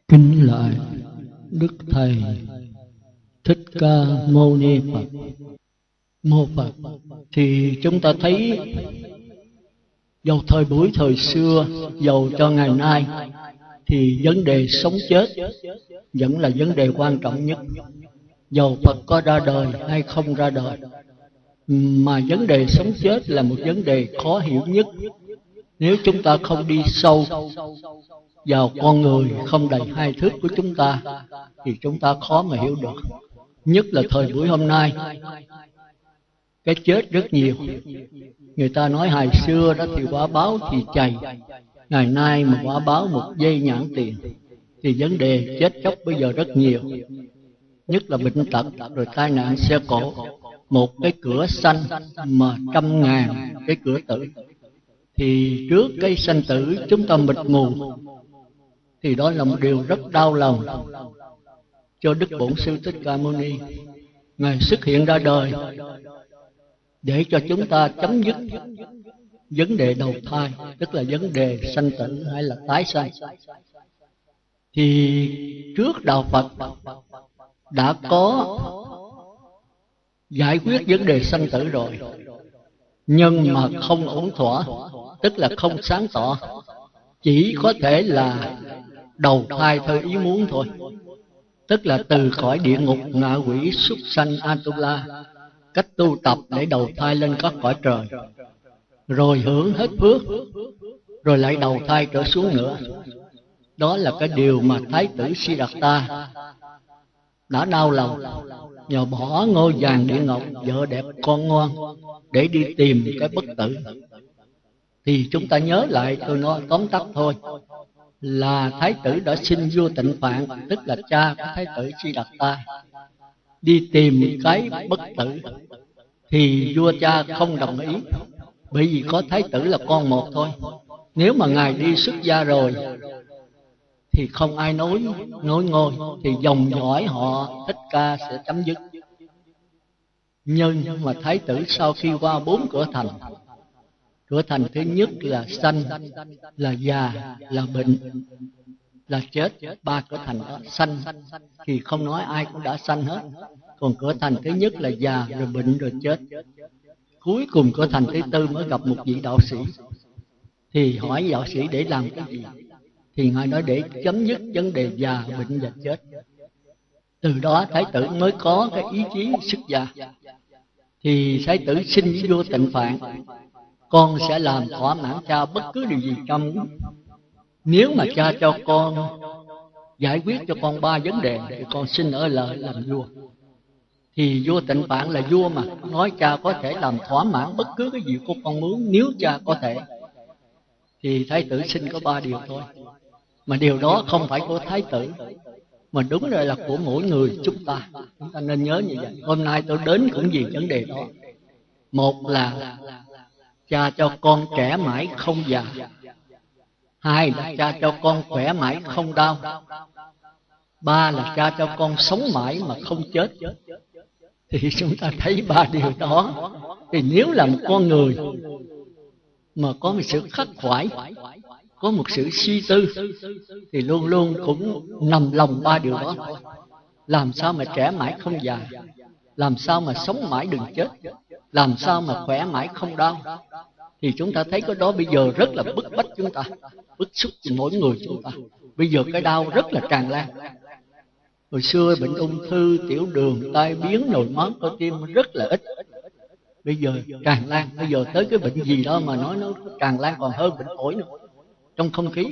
Kính lại Đức Thầy Thích Ca Mâu Ni Phật. Mô Phật. Thì chúng ta thấy dầu thời buổi thời xưa, dầu cho ngày nay, thì vấn đề sống chết vẫn là vấn đề quan trọng nhất. Dầu Phật có ra đời hay không ra đời, mà vấn đề sống chết là một vấn đề khó hiểu nhất. Nếu chúng ta không đi sâu vào con người không đầy hai thước của chúng ta, thì chúng ta khó mà hiểu được. Nhất là thời buổi hôm nay, cái chết rất nhiều. Người ta nói hồi xưa đó thì quả báo thì chày, ngày nay mà quả báo một giây nhãn tiền, thì vấn đề chết chóc bây giờ rất nhiều. Nhất là bệnh tật, rồi tai nạn xe cộ. Một cái cửa sanh mà 100.000 cái cửa tử. Thì trước cái sanh tử chúng ta mịt mù, thì đó là một điều rất đau lòng cho Đức Bổn Sư Thích Ca Mâu Ni. Ngài xuất hiện ra đời để cho chúng ta chấm dứt vấn đề đầu thai, tức là vấn đề sanh tử hay là tái sanh. Thì trước đạo Phật đã có giải quyết vấn đề sanh tử rồi, nhưng mà không ổn thỏa, tức là không sáng tỏ, chỉ có thể là đầu thai theo ý muốn thôi. Tức là từ khỏi địa ngục, ngạ quỷ, súc sanh, Atula, cách tu tập để đầu thai lên các cõi trời, rồi hưởng hết phước, rồi lại đầu thai trở xuống nữa. Đó là cái điều mà Thái tử Siddhartha đã đau lòng, nhờ bỏ ngôi vàng địa ngọc, vợ đẹp con ngoan, để đi tìm cái bất tử. Thì chúng ta nhớ lại, tôi nói tóm tắt thôi, là Thái tử đã xin vua Tịnh Phạn, tức là cha của Thái tử Siddhartha, đi tìm cái bất tử. Thì vua cha không đồng ý, bởi vì có Thái tử là con một thôi, Nếu mà Ngài đi xuất gia rồi thì không ai nối ngôi, thì dòng dõi họ Thích Ca sẽ chấm dứt. Nhưng mà Thái tử sau khi qua 4 cửa thành, cửa thành thứ nhất là sanh, là già, là bệnh, là chết. 3 cửa thành đó, sanh thì không nói ai cũng đã sanh hết. Còn cửa thành thứ nhất là già, rồi bệnh, rồi chết. Cuối cùng cửa thành thứ tư mới gặp một vị đạo sĩ. Thì hỏi đạo sĩ để làm cái gì? Thì Ngài nói để chấm dứt vấn đề già, bệnh và chết. Từ đó Thái tử mới có cái ý chí xuất gia. Thì Thái tử xin với vua Tịnh Phạn: con sẽ làm thỏa mãn cha bất cứ điều gì cha muốn. Nếu mà cha cho con giải quyết cho con 3 vấn đề thì con xin ở lại làm vua. Thì vua Tịnh Phạn là vua mà, nói cha có thể làm thỏa mãn bất cứ cái gì của con muốn, nếu cha có thể. Thì Thái tử xin có 3 điều thôi. Mà điều đó không phải của Thái tử, mà đúng rồi là của mỗi người chúng ta. Chúng ta nên nhớ như vậy. Hôm nay tôi đến cũng vì vấn đề đó. Một là cha cho con trẻ mãi không già. 2 là cha cho con khỏe mãi không đau. 3 là cha cho con sống mãi mà không chết. Thì chúng ta thấy 3 điều đó. Thì nếu là một con người mà có một sự khắc khoải, có một sự suy tư, thì luôn luôn cũng nằm lòng 3 điều đó thôi. Làm sao mà trẻ mãi không già, làm sao mà sống mãi đừng chết, làm sao mà khỏe mãi không đau. Thì chúng ta thấy cái đó bây giờ rất là bức bách chúng ta, bức xúc mỗi người chúng ta. Bây giờ cái đau rất là tràn lan. Hồi xưa bệnh ung thư, tiểu đường, tai biến, nhồi máu cơ tim rất là ít. Bây giờ tràn lan, bây giờ tới cái bệnh gì đó mà nói nó tràn lan còn hơn bệnh phổi nữa. Trong không khí.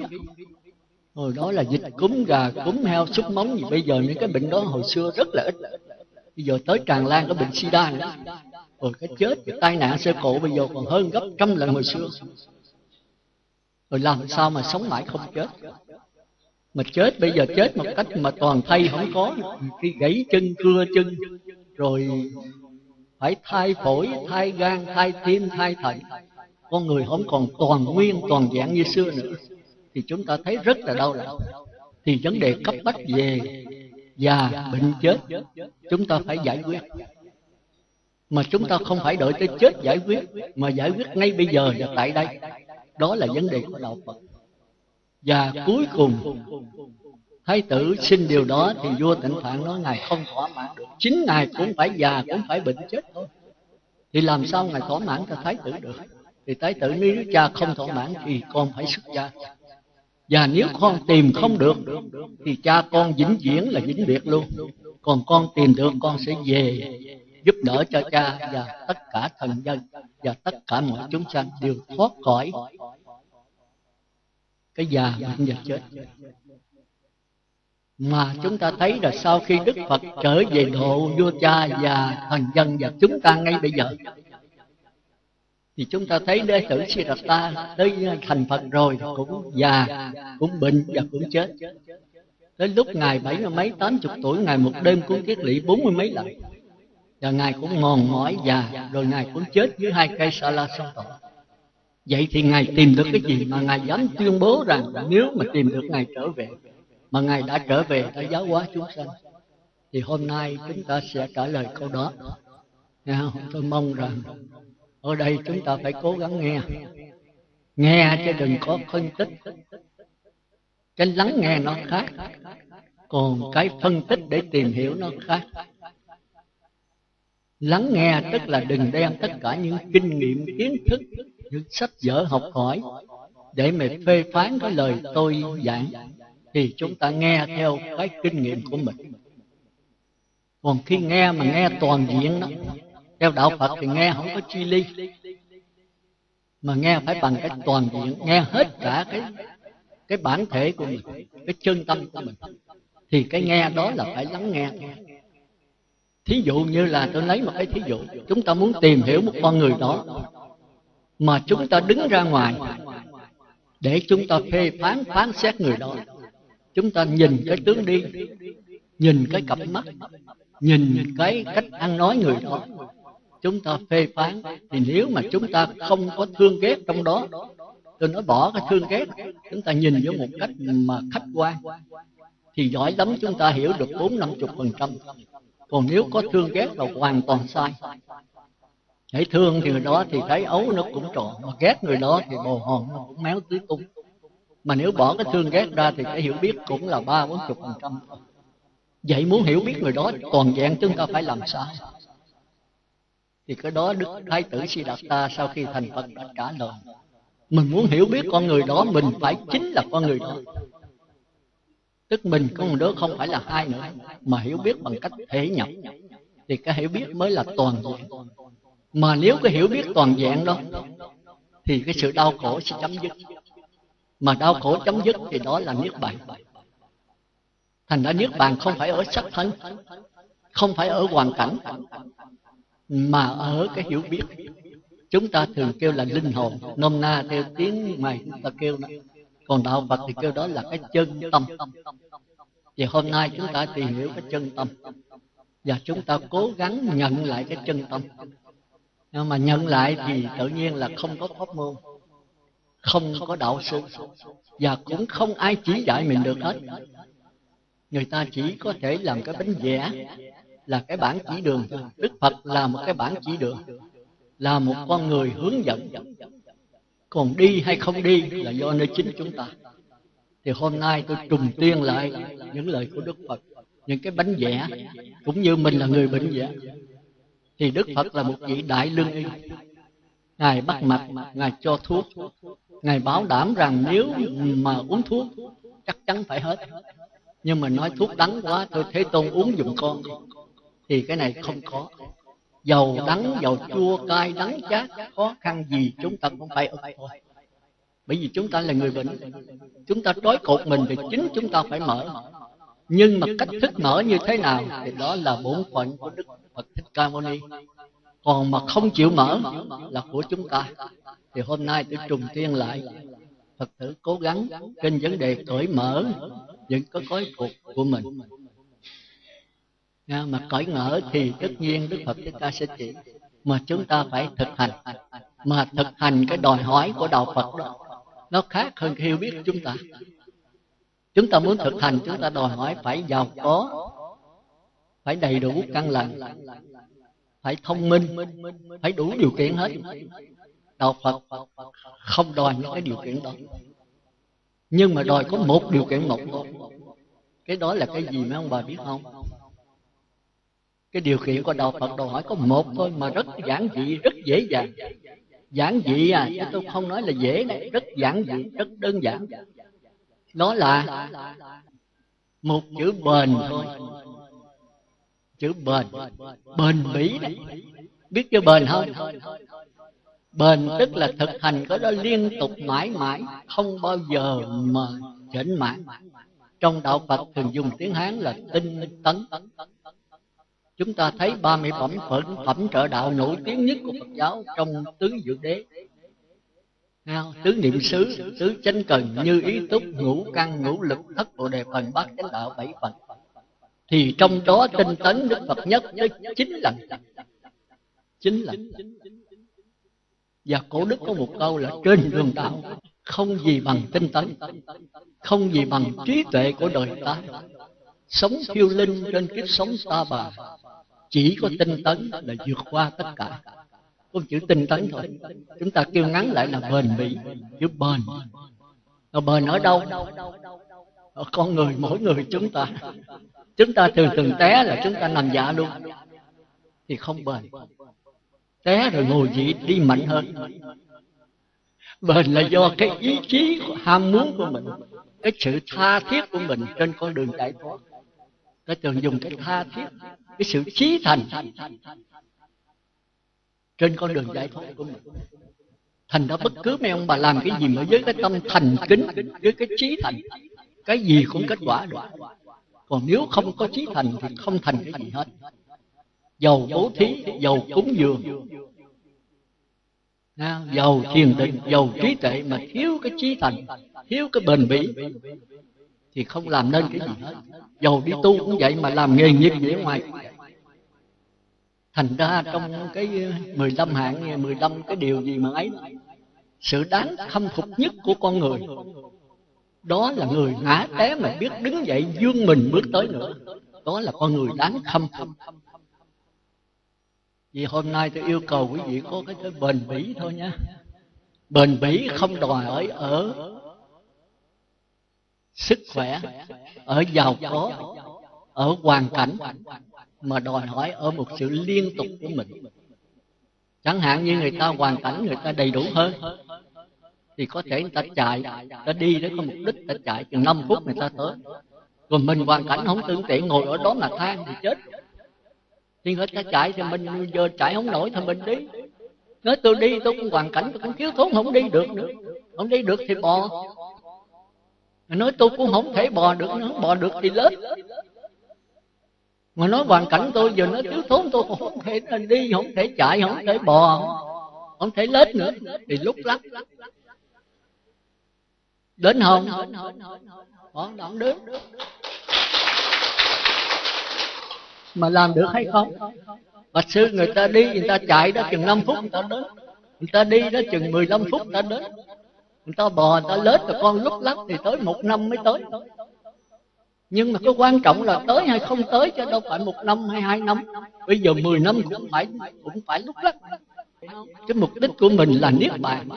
Hồi đó là dịch cúm gà, cúm heo, súc móng gì. Bây giờ những cái bệnh đó hồi xưa rất là ít. Bây giờ tới tràn lan cái bệnh sida nữa. Rồi cái chết, cái tai nạn xe cộ bây giờ còn hơn gấp 100 lần hồi xưa. Rồi làm sao mà sống mãi không chết. Mà chết bây giờ chết một cách mà toàn thây không có. Khi gãy chân, cưa chân, rồi phải thay phổi, thay gan, thay tim, thay thận. Con người không còn toàn nguyên, toàn dạng như xưa nữa. Thì chúng ta thấy rất là đau lòng. Thì vấn đề cấp bách về già, bệnh, chết chúng ta phải giải quyết. Mà chúng ta không phải đợi tới chết giải quyết, mà giải quyết ngay bây giờ và tại đây. Đó là vấn đề của đạo Phật. Và cuối cùng Thái tử xin điều đó thì vua Tịnh Phạn nói Ngài không thỏa mãn được. Chính Ngài cũng phải già, cũng phải bệnh chết thôi. Thì làm sao Ngài thỏa mãn cho Thái tử được? Thì Thái tử nếu cha không thỏa mãn thì con phải xuất gia. Và nếu con tìm không được thì cha con vĩnh viễn là vĩnh biệt luôn. Còn con tìm được con sẽ về giúp đỡ cho cha và tất cả thần dân và tất cả mọi chúng sanh đều thoát khỏi cái già bệnh và chết. Mà chúng ta thấy là sau khi Đức Phật trở về độ vua cha và thần dân và chúng ta ngay bây giờ, thì chúng ta thấy Đệ tử Siddhartha tới thành Phật rồi cũng già, cũng bệnh và cũng chết. Tới lúc Ngài 70 mấy 80 tuổi, Ngài một đêm cũng kiết lỵ 40 mấy lần. Và Ngài cũng mòn mỏi già, rồi Ngài cũng chết dưới 2 cây sa la sông tội. Vậy thì Ngài tìm được cái gì mà Ngài dám tuyên bố rằng nếu mà tìm được Ngài trở về, mà Ngài đã trở về, đã giáo hóa chúng sanh? Thì hôm nay chúng ta sẽ trả lời câu đó. Tôi mong rằng ở đây chúng ta phải cố gắng nghe chứ đừng có phân tích. Cái lắng nghe nó khác, còn cái phân tích để tìm hiểu nó khác. Lắng nghe tức là đừng đem tất cả những kinh nghiệm, kiến thức, những sách vở học hỏi để mà phê phán cái lời tôi giảng. Thì chúng ta nghe theo cái kinh nghiệm của mình. Còn khi nghe mà nghe toàn diện đó, theo đạo Phật thì nghe không có chi ly, mà nghe phải bằng cái toàn diện, nghe hết cả cái bản thể của mình, cái chân tâm của mình. Thì cái nghe đó là phải lắng nghe. Thí dụ như là tôi lấy một cái thí dụ, chúng ta muốn tìm hiểu một con người đó, mà chúng ta đứng ra ngoài để chúng ta phê phán, phán xét người đó. Chúng ta nhìn cái tướng đi, nhìn cái cặp mắt, nhìn cái cách ăn nói người đó, chúng ta phê phán. Thì nếu mà chúng ta không có thương ghét trong đó Tôi nói bỏ cái thương ghét, chúng ta nhìn với một cách mà khách quan thì giỏi lắm chúng ta hiểu được 40-50%. Còn nếu có thương ghét là hoàn toàn sai. Hãy thương thì người đó thì thấy ấu nó cũng tròn, mà ghét người đó thì bồ hòn nó cũng méo tứ tung. Mà nếu bỏ cái thương ghét ra thì cái hiểu biết cũng là 30-40%. Vậy muốn hiểu biết người đó toàn vẹn chúng ta phải làm sao? Thì cái đó Đức Thái tử Siddhartha sau khi thành Phật đã trả lời. Mình muốn hiểu biết con người đó, mình phải chính là con người đó. Tức mình con người đó không phải là hai nữa, mà hiểu biết bằng cách thể nhập. Thì cái hiểu biết mới là toàn vẹn. Mà nếu cái hiểu biết toàn vẹn đó thì cái sự đau khổ sẽ chấm dứt. Mà đau khổ chấm dứt thì đó là Niết Bàn. Thành ra Niết Bàn không phải ở sắc thân, không phải ở hoàn cảnh, mà ở cái hiểu biết. Chúng ta thường kêu là linh hồn, nôm na theo tiếng ngoài chúng ta kêu đó. Còn đạo Phật thì kêu đó là cái chân tâm. Thì hôm nay chúng ta tìm hiểu cái chân tâm, và chúng ta cố gắng nhận lại cái chân tâm. Nhưng mà nhận lại thì tự nhiên là không có pháp môn, không có đạo sư, và cũng không ai chỉ dạy mình được hết. Người ta chỉ có thể làm cái bánh vẽ, là cái bản chỉ đường. Đức Phật là một cái bản chỉ đường, là một con người hướng dẫn. Còn đi hay không đi là do nơi chính chúng ta. Thì hôm nay tôi trùng tuyên lại những lời của Đức Phật, những cái bánh vẽ, cũng như mình là người bệnh vẽ. Thì Đức Phật là một vị đại lương y. Ngài bắt mạch, Ngài cho thuốc, Ngài bảo đảm rằng nếu mà uống thuốc chắc chắn phải hết. Nhưng mà nói thuốc đắng quá, tôi Thế Tôn uống giùm con, thì cái này không có. Dầu đắng, dầu chua, cay, đắng, chát, khó khăn gì chúng ta cũng phải ức thôi. Bởi vì chúng ta là người bệnh, chúng ta trói cột mình thì chính chúng ta phải mở. Nhưng mà cách thức mở như thế nào thì đó là bổn phận của Đức Phật Thích Ca Mâu Ni. Còn mà không chịu mở là của chúng ta. Thì hôm nay tôi trùng tuyên lại, Phật tử cố gắng trên vấn đề cởi mở những cái gói cột của mình. Mà cởi mở thì tất nhiên Đức Phật Thích Ca sẽ chỉ. Mà chúng ta phải thực hành. Mà thực hành cái đòi hỏi của đạo Phật đó, nó khác hơn cái hiểu biết của chúng ta. Chúng ta muốn thực hành, chúng ta đòi hỏi phải giàu có, phải đầy đủ căn lành, phải thông minh, phải đủ điều kiện hết. Đạo Phật không đòi những cái điều kiện đó, nhưng mà đòi có một điều kiện một thôi. Cái đó là cái gì mấy ông bà biết không? Cái điều kiện của đạo Phật đòi hỏi có một thôi, mà rất giản dị, rất dễ dàng. Giản dị à, chứ tôi không nói là dễ đấy, rất giản dị, rất đơn giản. Đó là một chữ bền thôi. Chữ bền, bền bỉ đấy. Biết chữ bền không? Bền tức là thực hành có đó liên tục mãi mãi, không bao giờ mà chểnh mãn. Trong đạo Phật thường dùng tiếng Hán là tinh tấn. Chúng ta thấy 30 phẩm trợ đạo nổi tiếng nhất của Phật giáo trong tứ diệu đế: tứ niệm xứ, tứ chánh cần, như ý túc, ngũ căn, ngũ lực, thất bồ đề phần, bát chánh đạo, 7 phần. Thì trong đó tinh tấn Đức Phật nhất tới 9 lần. 9 lần. Và cổ đức có một câu là trên đường đạo không gì bằng tinh tấn, không gì bằng trí tuệ của đời ta. Sống phiêu linh trên kiếp sống ta bà, chỉ có tinh tấn là vượt qua tất cả. Có chữ tinh tấn thôi. Chúng ta kêu ngắn lại là bền bỉ. Chữ bền. Nó bền ở đâu? Ở con người, mỗi người chúng ta. Chúng ta thường té là chúng ta nằm dạ luôn, thì không bền. Té rồi ngồi dậy đi mạnh hơn. Bền là do cái ý chí, ham muốn của mình, cái sự tha thiết của mình trên con đường giải thoát. Tôi thường dùng cái tha thiết, cái sự chí thành trên con đường giải thoát của mình. Thành ra bất cứ mấy ông bà làm cái gì mà với cái tâm thành kính, với cái chí thành, cái gì cũng kết quả được. Còn nếu không có chí thành thì không thành cái gì hết. Dầu bố thí, dầu cúng dường, dầu thiền định, dầu trí tuệ, mà thiếu cái chí thành, thiếu cái bền bỉ thì không làm nên cái gì hết. Dầu đi tu cũng vậy, mà làm nghề nghiệp gì ở ngoài cũng vậy. Thành ra trong cái 15 hạng, 15 cái điều gì mà ấy, Sự đáng khâm phục nhất của con người đó là người ngã té mà biết đứng dậy vươn mình bước tới nữa. Đó là con người đáng khâm phục. Vì hôm nay tôi yêu cầu quý vị có cái bền bỉ thôi nha. Bền bỉ không đòi hỏi ở sức khỏe, ở giàu có, ở hoàn cảnh, mà đòi hỏi ở một sự liên tục của mình. Chẳng hạn như người ta hoàn cảnh người ta đầy đủ hơn thì có thể người ta chạy, ta đi để có mục đích, ta chạy chừng 5 phút người ta tới. Còn mình hoàn cảnh không tương tiện, ngồi ở đó mà than thì chết. thì người ta chạy thì mình giờ chạy không nổi thì mình đi. Nói tôi đi tôi cũng hoàn cảnh tôi cũng thiếu thốn không đi được nữa, không đi được thì bò. Nói tôi cũng không thể bò được nữa, bò được thì lớn. Mà nói hoàn cảnh tôi giờ nó thiếu thốn, tôi không thể đi, không thể chạy, không thể bò, không thể lết nữa, thì lúc lắc đến không đoạn đứng. Mà làm được hay không? Bạch sư người ta đi, người ta chạy đó chừng 5 phút người ta đến, người ta đi đó chừng 15 phút người ta đến, người ta bò, người ta lết, rồi con lúc lắc thì tới 1 năm mới tới. Nhưng mà cái quan trọng là tới hay không tới, chứ đâu phải 1 năm hay 2 năm. Bây giờ 10 năm cũng phải lúc lắc. Cái mục đích của mình là niết bàn,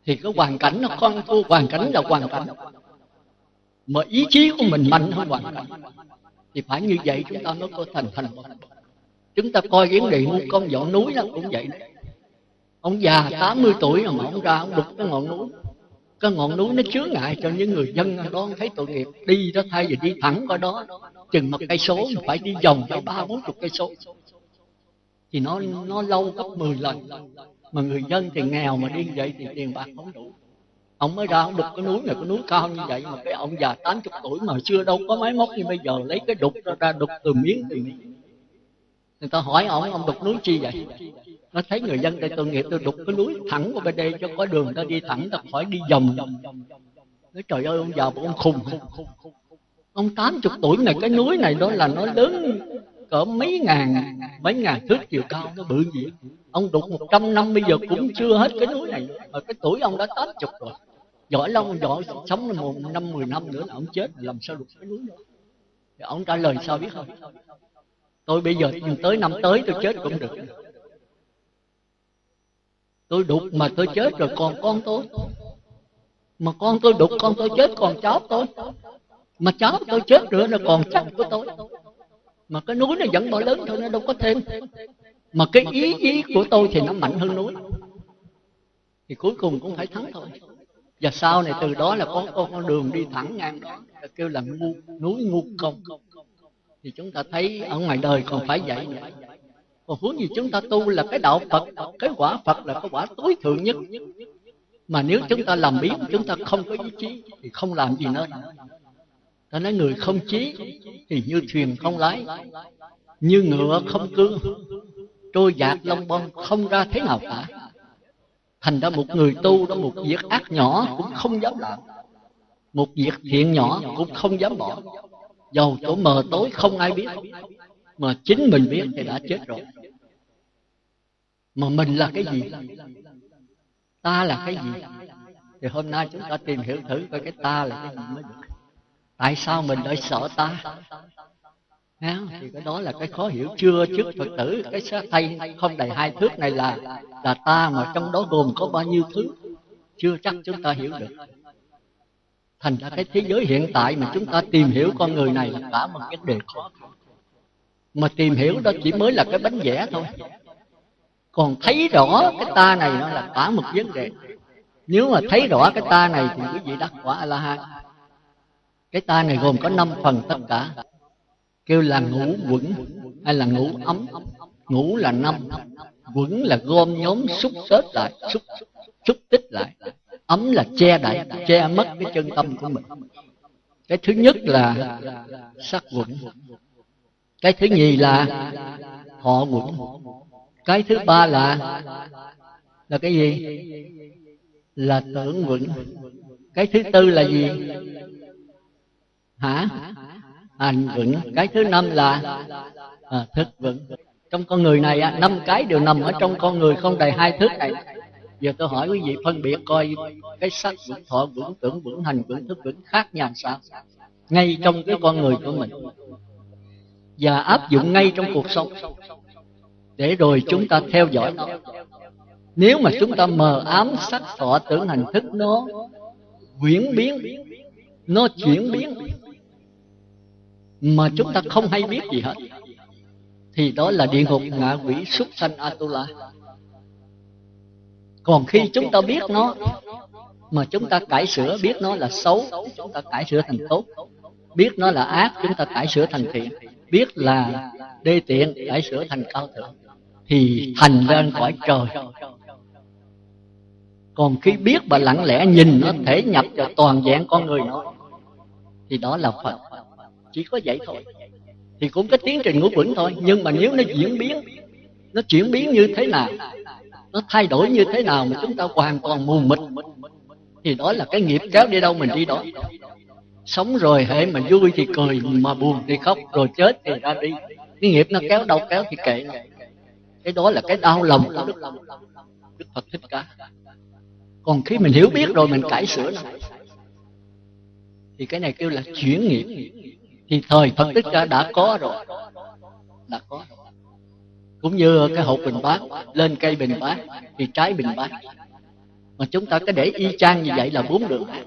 thì cái hoàn cảnh nó không thua. Hoàn cảnh là hoàn cảnh, mà ý chí của mình mạnh hơn hoàn cảnh. Thì phải như vậy chúng ta mới có thành. Chúng ta coi vấn đề một con dọn núi đó cũng vậy. Ông già 80 tuổi mà ông ra ông đục cái ngọn núi. Cái ngọn núi nó chướng ngại cho những người dân đó thấy tội nghiệp. Đi đó thay vì đi thẳng qua đó chừng 1 cây số phải đi vòng phải 30-40 cây số, thì nó lâu gấp 10 lần. Mà người dân thì nghèo mà đi vậy thì tiền bạc không đủ. Ông mới ra ông đục cái núi này, cái núi cao như vậy, mà cái ông già 80 tuổi mà xưa đâu có máy móc như bây giờ, lấy cái đục ra đục từ miếng. Người ta hỏi ông đục núi chi vậy? Nó thấy người dân đây tội nghiệp, tôi đục cái núi thẳng qua bên đây cho có đường ta đi thẳng, ta khỏi đi vòng. Nói trời ơi, ông già bộ ông khùng. Ông 80 tuổi này, cái núi này đó là nó lớn cỡ mấy ngàn thước chiều cao, nó bự gì. Ông đục 100 năm bây giờ cũng chưa hết cái núi này, mà cái tuổi ông đã 80 rồi. Giỏi lắm, giỏi sống 5-10 năm nữa là ông chết, làm sao đục cái núi nữa. Thì ông trả lời sao biết không? Tôi bây giờ tới năm tới tôi chết cũng được. Tôi đục mà tôi chết rồi còn con tôi. Mà con tôi đục, con tôi chết còn cháu tôi. Mà cháu tôi chết nữa là còn chắc của tôi. Mà cái núi nó vẫn bỏ lớn thôi, nó đâu có thêm. Mà cái ý chí của tôi thì nó mạnh hơn núi, thì cuối cùng cũng phải thắng thôi. Và sau này từ đó là có con đường đi thẳng ngang đó, kêu là núi Ngu Công. Thì chúng ta thấy ở ngoài đời còn phải vậy nữa. Còn huống gì chúng ta tu là cái đạo Phật, cái quả Phật là cái quả tối thượng nhất. Mà nếu chúng ta làm biến, chúng ta không có ý chí thì không làm gì nữa. Ta nói người không chí thì như thuyền không lái, như ngựa không cương, trôi dạt lông bông không ra thế nào cả. Thành ra một người tu đó, một việc ác nhỏ cũng không dám làm, một việc thiện nhỏ cũng không dám bỏ. Dầu chỗ mờ tối không ai biết, mà chính mình biết thì đã chết rồi. Mà mình là cái gì? Ta là cái gì? Thì hôm nay chúng ta tìm hiểu thử coi cái ta là cái gì mới được. Tại sao mình lại sợ ta? Thì cái đó là cái khó hiểu chưa trước Phật tử. Cái xác thay không đầy 2 thước này là ta, mà trong đó gồm có bao nhiêu thứ chưa chắc chúng ta hiểu được. Thành ra cái thế giới hiện tại mà chúng ta tìm hiểu con người này là cả một vấn đề khó. Mà tìm hiểu đó chỉ mới là cái bánh vẽ thôi. Còn thấy rõ cái ta này nó là cả một vấn đề. Nếu mà thấy rõ cái ta này thì quý vị đắc quả A-la-hán. Cái ta này gồm có 5 phần tất cả, kêu là ngũ quẩn hay là ngũ ấm. Ngũ là 5, quẩn là gom nhóm xúc xếp lại, xúc tích lại. Ấm là che đậy, che mất cái chân tâm của mình. Cái thứ nhất là sắc quẩn, cái thứ nhì là thọ quẩn, cái thứ ba là cái gì? Là tưởng quẩn. Cái thứ tư là gì? Hành quẩn. Cái thứ 5 là thức quẩn. Trong con người này 5 cái đều nằm ở trong con người không đầy 2 thước này. Giờ tôi hỏi quý vị phân biệt coi cái sắc vững thọ, vững tưởng, vững hành, vững thức, vững khác nhau sao? Ngay trong cái con người của mình, và áp dụng ngay trong cuộc sống, để rồi chúng ta theo dõi nó. Nếu mà chúng ta mờ ám sắc thọ tưởng hành thức, nó quyển biến, nó chuyển biến, mà chúng ta không hay biết gì hết, thì đó là địa ngục, ngạ quỷ, súc sanh, Atula. Còn khi chúng ta biết nó mà chúng ta cải sửa, biết nó là xấu chúng ta cải sửa thành tốt, biết nó là ác chúng ta cải sửa thành thiện, biết là đê tiện cải sửa thành cao thượng, thì thành ra cõi trời. Còn khi biết và lặng lẽ nhìn nó thể nhập vào toàn vẹn con người nó, thì đó là Phật. Chỉ có vậy thôi. Thì cũng cái tiến trình ngũ quẩn thôi. Nhưng mà nếu nó diễn biến, nó chuyển biến như thế nào, nó thay đổi như thế nào mà chúng ta hoàn toàn mù mịt, thì đó là cái nghiệp kéo đi đâu mình đi đó. Sống rồi hễ mà vui thì cười, mà buồn thì khóc, rồi chết thì ra đi. Cái nghiệp nó kéo đâu kéo thì kệ. Cái đó là cái đau lòng của Đức Phật Thích Ca. Còn khi mình hiểu biết rồi mình cải sửa nó, thì cái này kêu là chuyển nghiệp. Thì thời Phật Thích Ca đã có rồi, đã có. Cũng như cái hộp bình bát, lên cây bình bát thì trái bình bát, mà chúng ta cứ để y chang như vậy là 4 đường ác.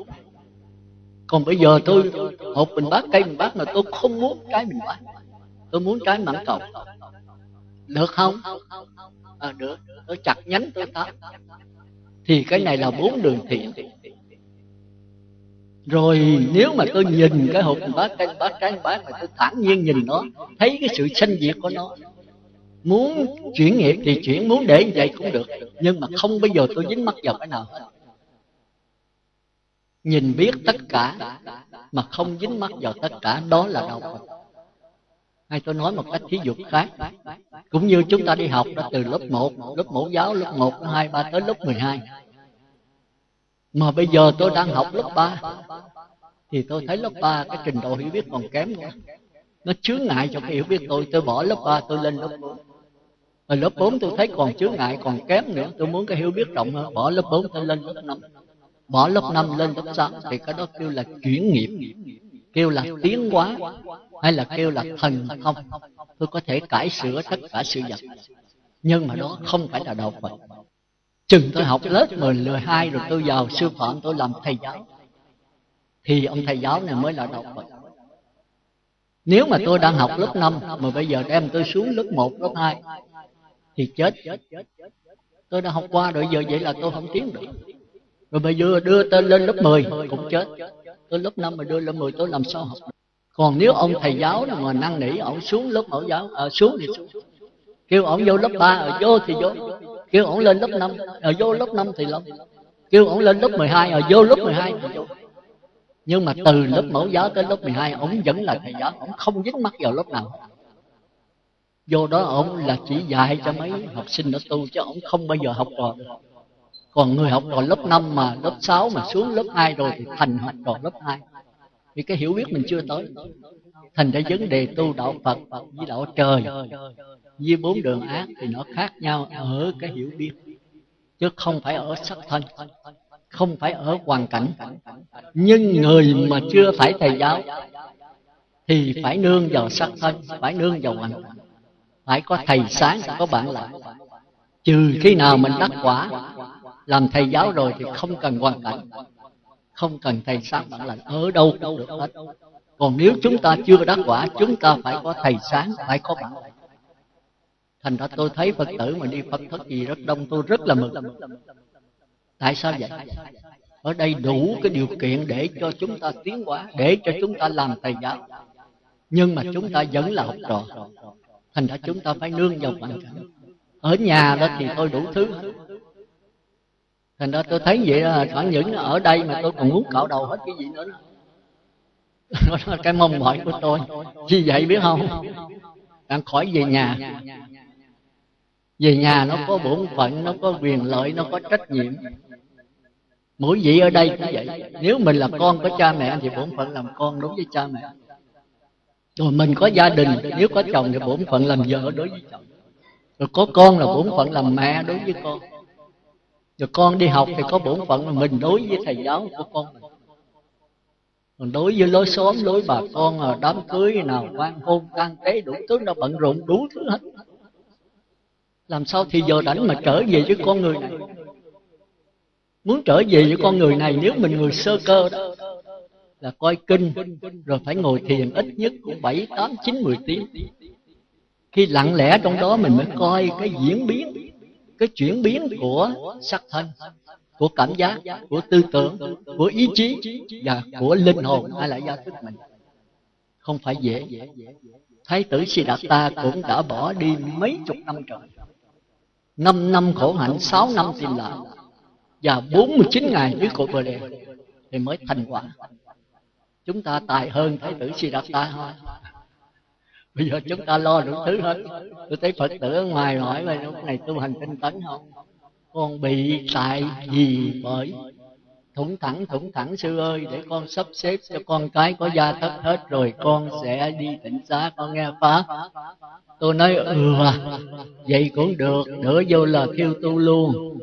Còn bây giờ tôi hộp bình bát, cây bình bát, mà tôi không muốn trái bình bát, tôi muốn trái mãng cầu, được không? Được, tôi chặt nhánh tôi tắt. Thì cái này là 4 đường thiện. Rồi nếu mà tôi nhìn cái hộp bình bát, cây bình bát, trái bình bát, mà tôi thản nhiên nhìn nó, thấy cái sự sanh diệt của nó, muốn chuyển nghiệp thì chuyển, muốn để như vậy cũng được, nhưng mà không bao giờ tôi dính mắc vào cái nào hết. Nhìn biết tất cả mà không dính mắc vào tất cả, đó là đạo Phật. Hay tôi nói một cách thí dụ khác, cũng như chúng ta đi học đó, từ lớp 1, lớp mẫu giáo, lớp 1, lớp 2, 3 tới lớp 12. Mà bây giờ tôi đang học lớp 3, thì tôi thấy lớp 3 cái trình độ hiểu biết còn kém nữa. Nó chướng ngại cho cái hiểu biết tôi bỏ lớp 3 tôi lên lớp 4. Ở lớp 4 tôi thấy còn chướng ngại, còn kém nữa, tôi muốn cái hiểu biết rộng hơn, bỏ lớp 4 tôi lên lớp 5. Bỏ lớp 5 lên lớp 6, thì cái đó kêu là chuyển nghiệp, kêu là tiến hóa, hay là kêu là thần thông. Tôi có thể cải sửa tất cả sự vật, nhưng mà đó không phải là đạo Phật. Chừng tôi học lớp 12 rồi tôi vào sư phạm, tôi làm thầy giáo, thì ông thầy giáo này mới là đạo Phật. Nếu mà tôi đang học lớp 5 mà bây giờ đem tôi xuống lớp 1, lớp 2 thì chết. Tôi đã học qua rồi, giờ vậy là tôi không tiến được. Rồi bây giờ đưa tôi lên lớp 10 cũng chết. Tôi lớp 5 mà đưa lên 10 tôi làm sao học được. Còn nếu ông thầy giáo nào mà năn nỉ ông xuống lớp mẫu giáo, xuống thì xuống. Kêu ông vô lớp 3, vô thì vô. Kêu ông lên lớp 5, vô lớp 5 thì lâu. Kêu ông lên lớp 12, vô lớp 12 thì vô. Nhưng mà từ lớp mẫu giáo tới lớp 12, ông vẫn là thầy giáo, ông không dính mắc vào lớp nào. Vô đó ông là chỉ dạy cho mấy học sinh nó tu, chứ ông không bao giờ học trò được. Còn người học trò lớp 5 mà lớp 6 mà xuống lớp 2 rồi thì thành học trò lớp 2. Vì cái hiểu biết mình chưa tới. Thành ra vấn đề tu đạo Phật với đạo trời, với 4 đường ác thì nó khác nhau ở cái hiểu biết, chứ không phải ở sắc thân, không phải ở hoàn cảnh. Nhưng người mà chưa phải thầy giáo thì phải nương vào sắc thân, phải nương vào hoàn cảnh, phải có thầy sáng, phải có bản lãnh. Trừ khi nào mình đắc quả, làm thầy giáo rồi thì không cần hoàn cảnh, không cần thầy sáng bản lãnh, ở đâu cũng được hết. Còn nếu chúng ta chưa đắc quả, chúng ta phải có thầy sáng, phải có bản lãnh. Thành ra tôi thấy Phật tử mà đi Phật thất gì rất đông, tôi rất là mừng. Tại sao vậy? Ở đây đủ cái điều kiện để cho chúng ta tiến hóa, để cho chúng ta làm thầy giáo. Nhưng mà chúng ta vẫn là học trò. Thành ra chúng ta phải nương vào hoàn cảnh. Ở nhà đó thì tôi đủ thứ. Thành ra tôi thấy vậy là khoảng những ở đây mà tôi còn muốn cạo đầu hết cái gì nữa. Đó là cái mong mỏi của tôi. Vì vậy biết không? Đang khỏi về nhà. Về nhà nó có bổn phận, nó có quyền lợi, nó có trách nhiệm. Mỗi vị ở đây cũng vậy. Nếu mình là con của cha mẹ thì bổn phận làm con đối với cha mẹ. Rồi mình có gia đình, nếu có chồng thì bổn phận làm vợ đối với chồng. Rồi có con là bổn phận làm mẹ đối với con. Rồi con đi học thì có bổn phận là mình đối với thầy giáo của con mình. Còn đối với lối xóm, lối bà con, đám cưới nào, quan hôn, tang tế, đủ thứ, nó bận rộn đủ thứ hết. Làm sao thì giờ rảnh mà trở về với con người này? Muốn trở về với con người này, nếu mình người sơ cơ đó, là coi kinh, rồi phải ngồi thiền ít nhất cũng 7, 8, 9, 10 tiếng. Khi lặng lẽ trong đó mình mới coi cái diễn biến, cái chuyển biến của sắc thân, của cảm giác, của tư tưởng, của ý chí và của linh hồn hay là gia thức mình. Không phải dễ. Thái tử Siddhartha cũng đã bỏ đi mấy chục năm trời, 5 năm khổ hạnh, 6 năm tịnh lạc và 49 ngày dưới cội Bồ Đề thì mới thành quả. Chúng ta tài hơn Thái tử Siddhartha thôi. Bây giờ chúng ta lo đủ thứ hết. Tôi thấy Phật tử ở ngoài hỏi là lúc này tu hành tinh tấn không? Con bị tại vì bởi thủng thẳng sư ơi, để con sắp xếp cho con cái có gia thất hết rồi con sẽ đi tịnh xá, con nghe pháp. Tôi nói vậy cũng được, đỡ vô là thiêu tu luôn.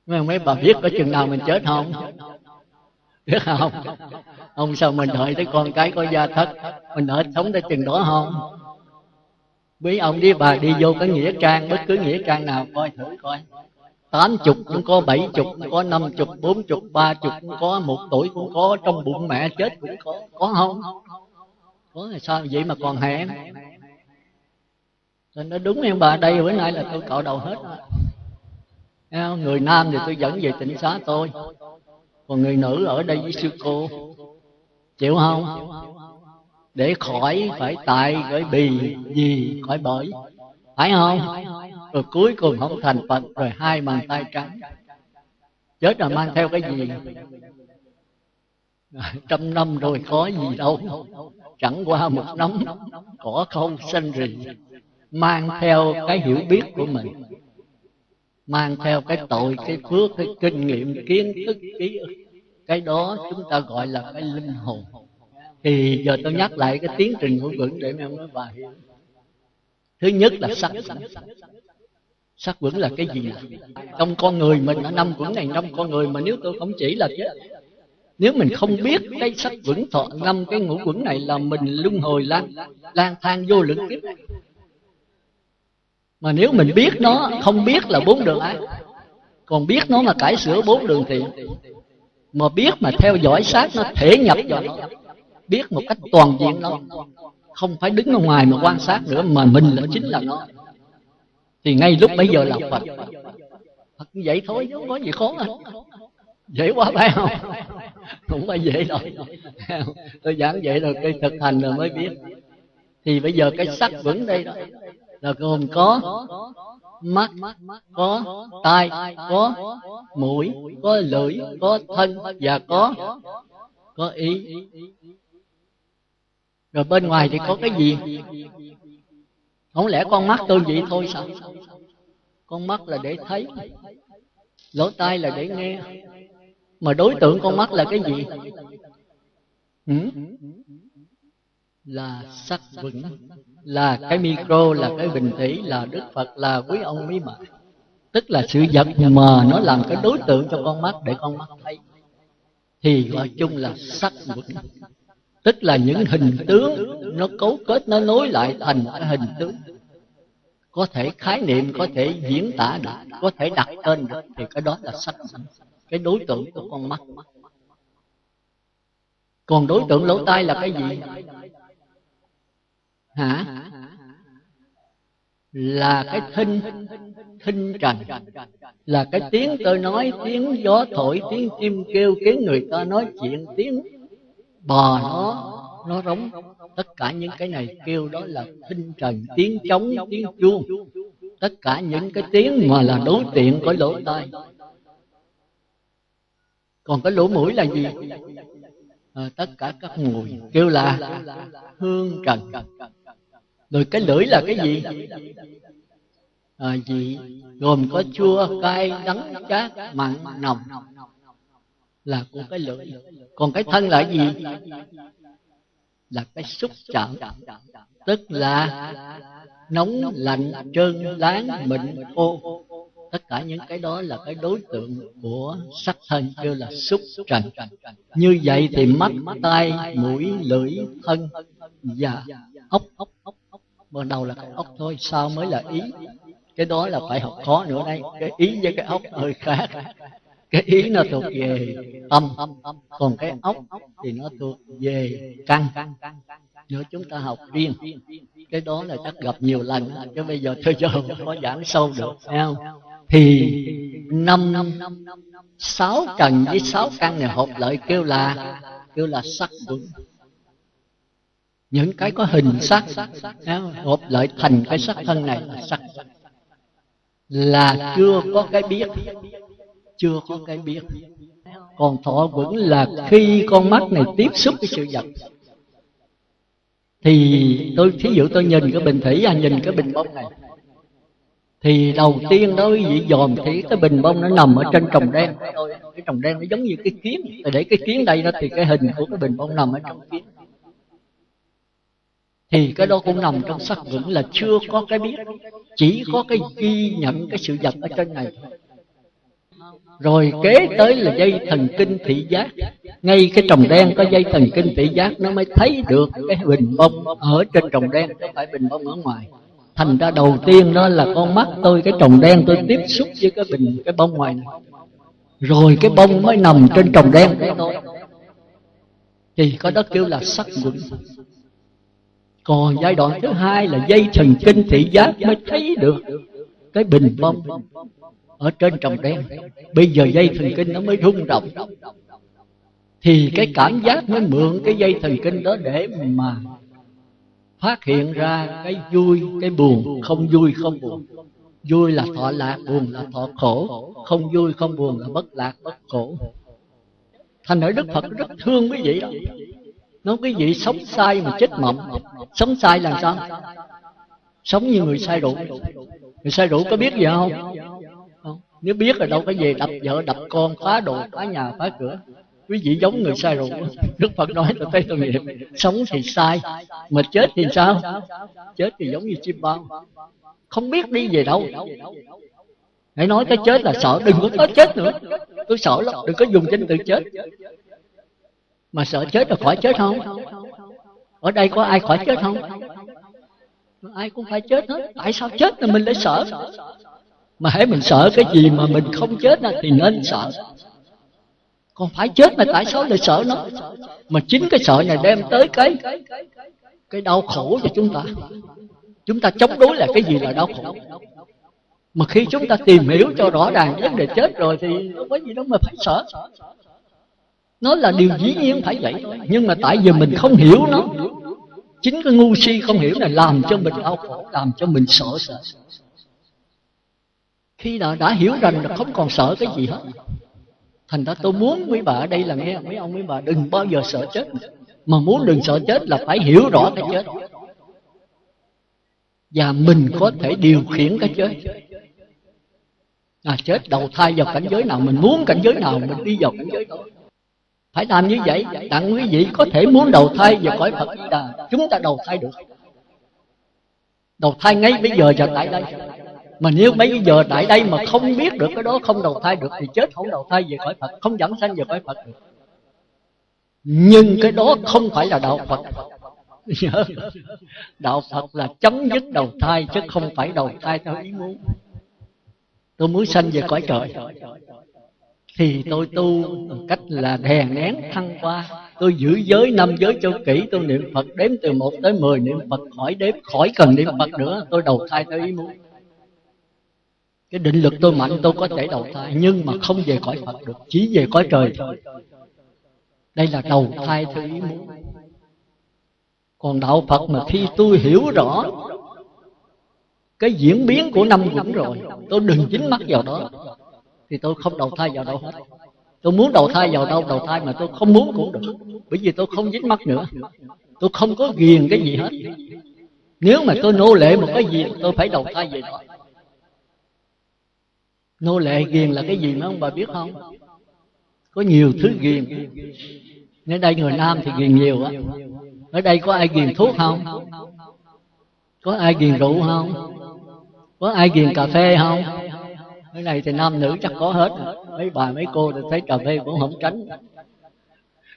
Mấy bà biết có chừng nào mình chết không? Biết không? Không sao mình đợi tới con cái có gia thất, mình đợi sống tới chừng đó không? Quý ông với bà đi vô cái nghĩa trang, bất cứ nghĩa trang nào coi thử coi, 80 cũng có, 70 cũng có, 50, 40, 30 cũng có, 1 tuổi cũng có, trong bụng mẹ chết cũng có không? Có là sao vậy mà còn hẹn? Nên nó đúng em bà, đây bữa nay là tôi cạo đầu hết rồi. Người nam thì tôi dẫn về tịnh xá tôi, còn người nữ ở đây với sư cô, chịu không? Để khỏi phải tại bởi bì gì, khỏi bởi, phải không? Rồi cuối cùng không thành Phật, rồi 2 bàn tay trắng. Chết rồi mang theo cái gì? 100 năm rồi có gì đâu, chẳng qua một nắm cỏ không xanh rì. Mang theo cái hiểu biết của mình, mang theo cái tội, cái phước, cái kinh nghiệm, kiến thức, ký ức. Cái đó chúng ta gọi là cái linh hồn. Thì giờ tôi nhắc lại cái tiến trình của vững để em nói bà hiểu. Thứ nhất là sắc. Sắc vững là cái gì? Trong con người mình ở 5 quẩn này, 5 con người mà nếu tôi không chỉ là chết. Nếu mình không biết cái sắc vững thọ 5 cái ngũ quẩn này là mình luân hồi lang thang vô lượng kiếp. Mà nếu mình biết nó, không biết là 4 đường ác, còn biết nó mà cải sửa 4 đường thiện, mà biết mà theo dõi sát nó, thể nhập vào nó, biết một cách toàn diện nó, không phải đứng ở ngoài mà quan sát nữa, mà mình là chính là nó, thì ngay lúc bấy giờ là Phật. Phật như vậy thôi, không có gì khó hết. Dễ quá phải không? Không phải dễ đâu. Tôi giảng vậy rồi cái thực hành rồi mới biết. Thì bây giờ cái sắc vững đây đó là gồm có mắt, có tai, có mũi, có lưỡi, có thân và có ý. Rồi bên ngoài thì có cái gì? Không lẽ con mắt tôi vậy thôi sao? Con mắt là để thấy, lỗ tai là để nghe. Mà đối tượng con mắt là cái gì? Là sắc vững, là cái micro, là cái bình thủy, là Đức Phật, là quý ông bí mật. Tức là sự vật mà nó làm cái đối tượng cho con mắt để con mắt thấy, thì gọi chung là sắc vững. Tức là những hình tướng nó cấu kết, nó nối lại thành cái hình tướng, có thể khái niệm, có thể diễn tả được, có thể đặt tên được, thì cái đó là sắc vững, cái đối tượng của con mắt. Còn đối tượng lỗ tai là cái gì? Hả? Là cái thinh trần, là cái tiếng tôi nói, tiếng gió thổi, tiếng chim kêu, tiếng người ta nói chuyện, tiếng bò nó rống. Tất cả những cái này kêu đó là thinh trần, tiếng trống, tiếng chuông. Tất cả những cái tiếng mà là đối tượng của lỗ tai. Còn cái lỗ mũi là gì? Tất cả các mùi kêu là hương trần. Rồi cái lưỡi là cái gì? Gì gồm có chua, cay, đắng, chát, mặn, nồng, là của cái lưỡi. Còn cái thân là gì? Là cái xúc chạm, tức là nóng, lạnh, trơn, láng, mịn, khô. Tất cả những cái đó là cái đối tượng của sắc thân, kêu là xúc trần. Như vậy thì mắt, tai, mũi, lưỡi, thân và ốc. Ban đầu là cái ốc thôi, sau mới là ý. Cái đó là phải học khó nữa đây. Cái ý với cái ốc hơi khác. Cái ý nó thuộc về tâm, còn cái ốc thì nó thuộc về căn. Nếu chúng ta học riêng, cái đó là chắc gặp nhiều lần, chứ bây giờ tôi không có giảng sâu được, thấy không? Thì sáu trần với sáu căn này hợp lại kêu là sắc quẩn. Những cái có hình sắc hợp lại thành cái sắc thân này là sắc, là chưa có cái biết, chưa có cái biết. Còn thọ quẩn là khi con mắt này tiếp xúc với sự vật. Thì thí dụ tôi nhìn cái bình thủy, nhìn cái bình bông này, thì đầu tiên đó quý vị dòm thấy cái bình bông nó nằm ở trên tròng đen. Cái tròng đen nó giống như cái kiến, để cái kiến đây đó thì cái hình của cái bình bông nằm ở trong kiến. Thì cái đó cũng nằm trong sắc quẩn, là chưa có cái biết, chỉ có cái ghi nhận cái sự vật ở trên này. Rồi kế tới là dây thần kinh thị giác. Ngay cái tròng đen có dây thần kinh thị giác, nó mới thấy được cái bình bông ở trên tròng đen, không phải bình bông ở ngoài. Thành ra đầu tiên đó là con mắt tôi, cái tròng đen tôi tiếp xúc với cái bông ngoài này, rồi cái bông mới nằm trên tròng đen đấy thôi. Thì có đó kêu là sắc quẩn. Còn giai đoạn thứ hai là dây thần kinh thị giác mới thấy được cái bình bông ở trên tròng đen. Bây giờ dây thần kinh nó mới rung động, thì cái cảm giác mới mượn cái dây thần kinh đó để mà phát hiện ra cái vui, cái buồn, không vui, không buồn. Vui là thọ lạc, buồn là thọ khổ. Không vui, không buồn là bất lạc, bất khổ. Thành ra Đức Phật rất thương quý vị đó. Nói quý vị sống sai mà chết mộng. Sống sai làm sao? Sống như người say rượu. Người say rượu có biết gì không? Nếu biết là đâu có về đập vợ, đập con, phá đồ, phá nhà, phá cửa. Quý vị giống người say rượu. Đức Phật nói tôi thấy tội nghiệp. Sống thì sai, mà chết thì sao? Chết thì giống như chim bao, không biết đi về đâu. Hãy nói cái chết là sợ, đừng có nói chết nữa. Tôi sợ lắm, đừng có dùng danh từ chết. Mà sợ chết là khỏi chết không? Ở đây có ai khỏi chết không? Ai cũng phải chết hết. Tại sao chết là mình lại sợ? Mà hãy mình sợ cái gì mà mình không chết thì nên sợ. Còn phải chết mà tại sao lại sợ nó? Mà chính cái sợ này đem tới cái đau khổ cho chúng ta. Chúng ta chống đối là cái gì là đau khổ. Mà khi chúng ta tìm hiểu cho rõ ràng vấn đề chết rồi thì không có gì đâu mà phải sợ. Nó là điều dĩ nhiên phải vậy thôi. Nhưng mà tại vì mình không hiểu nó, chính cái ngu si không hiểu này làm cho mình đau khổ, làm cho mình sợ. Khi đã hiểu rằng là không còn sợ cái gì hết. Thành ra tôi muốn quý bà ở đây là nghe mấy ông quý bà đừng bao giờ sợ chết. Mà muốn đừng sợ chết là phải hiểu rõ cái chết, và mình có thể điều khiển cái chết. Chết đầu thai vào cảnh giới nào, mình muốn cảnh giới nào mình đi vào cảnh giới đó. Phải làm như vậy. Đặng quý vị có thể muốn đầu thai vào cõi Phật Di Đà, chúng ta đầu thai được. Đầu thai ngay bây giờ và tại đây. Mà nếu mấy giờ tại đây mà không biết được cái đó, không đầu thai được, thì chết không đầu thai về cõi Phật, không dẫn sanh về cõi Phật được. Nhưng cái đó không phải là đạo Phật. Đạo Phật là chấm dứt đầu thai, chứ không phải đầu thai theo ý muốn. Tôi muốn sanh về cõi trời thì tôi tu bằng cách là đè nén thăng qua. Tôi giữ giới 5 giới cho kỹ, tôi niệm Phật đếm từ 1 tới 10, niệm Phật khỏi đếm, khỏi cần niệm Phật nữa, tôi đầu thai theo ý muốn. Cái định lực tôi mạnh, tôi có thể đầu thai, nhưng mà không về cõi Phật được, chỉ về cõi trời thôi. Đây là đầu thai theo ý muốn. Còn đạo Phật mà khi tôi hiểu rõ cái diễn biến của 5 quẩn rồi, tôi đừng dính mắc vào đó, thì tôi không đầu thai vào đâu hết. Tôi muốn đầu thai vào đâu đầu thai, mà tôi không muốn cũng được, bởi vì tôi không dính mắc nữa. Tôi không có ghiền cái gì hết. Nếu mà tôi nô lệ một cái gì, tôi phải đầu thai về đó. Nô lệ ghiền là cái gì mấy ông bà biết không? Có nhiều thứ ghiền. Ở đây người Nam thì ghiền nhiều á. Ở đây có ai ghiền thuốc không? Có ai ghiền rượu không? Có ai ghiền cà phê không? Cái này thì nam nữ chắc có hết. Mấy bà mấy cô thì thấy cà phê cũng không tránh,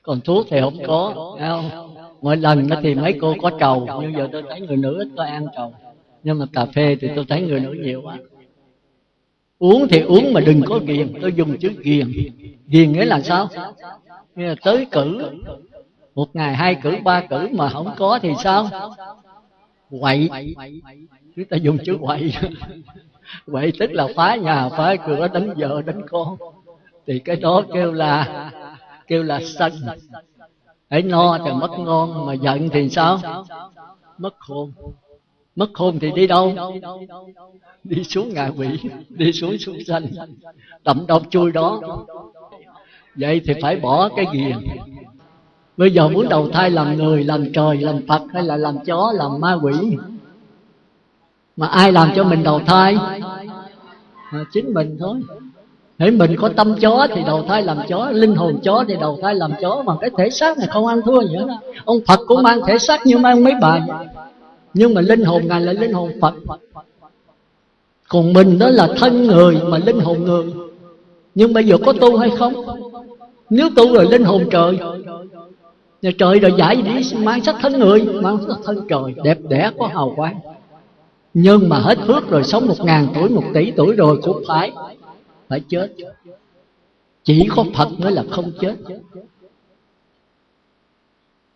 còn thuốc thì không có, thấy không? Mỗi lần thì mấy cô có trầu, nhưng giờ tôi thấy người nữ ít có ăn trầu. Nhưng mà cà phê thì tôi thấy người nữ nhiều quá. Uống thì uống mà đừng có ghiền. Tôi dùng chữ ghiền. Ghiền nghĩa là sao? Nghĩa là tới cử, một ngày 2 cử 3 cử mà không có thì sao? Quậy. Chúng ta dùng chữ quậy. Quậy tức là phá nhà phá cửa, đánh vợ đánh con. Thì cái đó kêu là sân. Hãy no thì mất ngon, mà giận thì sao? Mất khôn. Mất khôn thì đi đâu? Đi xuống ngạ quỷ, đi xuống súc sanh, đậm độc chui đó. Vậy thì phải bỏ cái ghiền. Bây giờ muốn đầu thai làm người, làm trời, làm Phật, hay là làm chó, làm ma quỷ? Mà ai làm cho mình đầu thai? Chính mình thôi. Hễ mình có tâm chó thì đầu thai làm chó, linh hồn chó thì đầu thai làm chó. Mà cái thể xác này không ăn thua gì hết. Ông Phật cũng mang thể xác như mang mấy bà, nhưng mà linh hồn Ngài là linh hồn Phật. Còn mình đó là thân người mà linh hồn người. Nhưng bây giờ có tu hay không? Nếu tu rồi linh hồn trời, nhà trời rồi giải đi mang sắc thân người, mang sắc thân trời, đẹp đẽ có hào quang. Nhưng mà hết phước rồi, sống 1000 tuổi, 1 tỷ tuổi rồi cũng phải chết. Chỉ có Phật mới là không chết.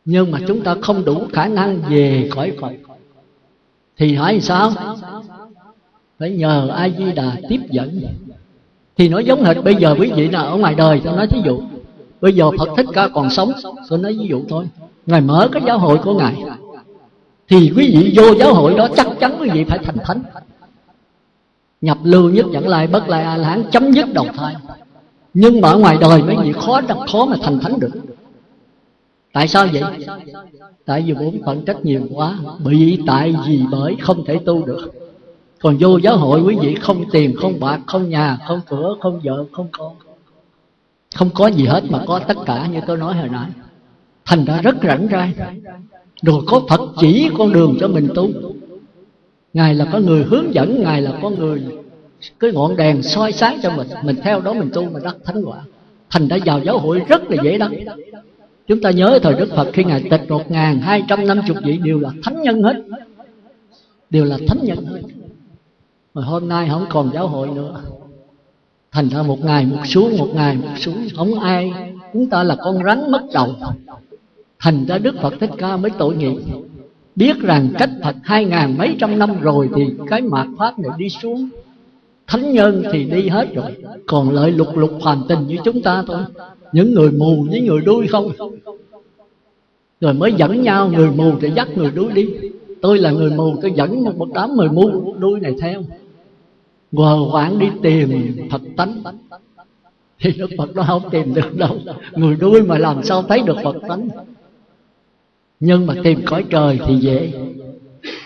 Nhưng mà chúng ta không đủ khả năng về cõi Phật thì hỏi sao? Phải nhờ A Di Đà tiếp dẫn. Thì nó giống hệt bây giờ quý vị nào ở ngoài đời, tôi nói thí dụ bây giờ Phật Thích Ca còn sống, tôi nói ví dụ thôi, Ngài mở cái giáo hội của Ngài, thì quý vị vô giáo hội đó chắc chắn quý vị phải thành thánh, nhập lưu nhất dẫn lai bất lai A La Hán, chấm dứt đầu thai. Nhưng mà ở ngoài đời mấy vị khó mà thành thánh được. Tại sao vậy? Tại vì bổn phận trách nhiều quá, tại vì bởi không thể tu được. Còn vô giáo hội quý vị không tiền, không bạc, không nhà, không cửa, không vợ, không con, không có gì hết mà có tất cả như tôi nói hồi nãy. Thành ra rất rảnh rang. Rồi có Phật chỉ con đường cho mình tu. Ngài là có người hướng dẫn, Ngài là có người cái ngọn đèn soi sáng cho mình theo đó mình tu mà đắc thánh quả. Thành ra vào giáo hội rất là dễ đắc. Chúng ta nhớ thời Đức Phật khi Ngài tịch 1250 vị đều là thánh nhân hết, đều là thánh nhân hết. Mà hôm nay không còn giáo hội nữa. Thành ra một ngày một xuống, một ngày một xuống, không ai. Chúng ta là con rắn mất đầu. Thành ra Đức Phật Thích Ca mới tội nghiệp, biết rằng cách Phật 2000 mấy trăm năm rồi thì cái mạt pháp này đi xuống. Thánh nhân thì đi hết rồi, còn lại lục phàm tình như chúng ta thôi, những người mù với người đuôi không. Rồi mới dẫn nhau, người mù thì dắt người đuôi đi. Tôi là người mù, tôi dẫn một đám người mù đuôi này theo, quờ quạng đi tìm Phật tánh. Thì Đức Phật nó không tìm được đâu. Người đuôi mà làm sao thấy được Phật tánh. Nhưng mà tìm cõi trời thì dễ.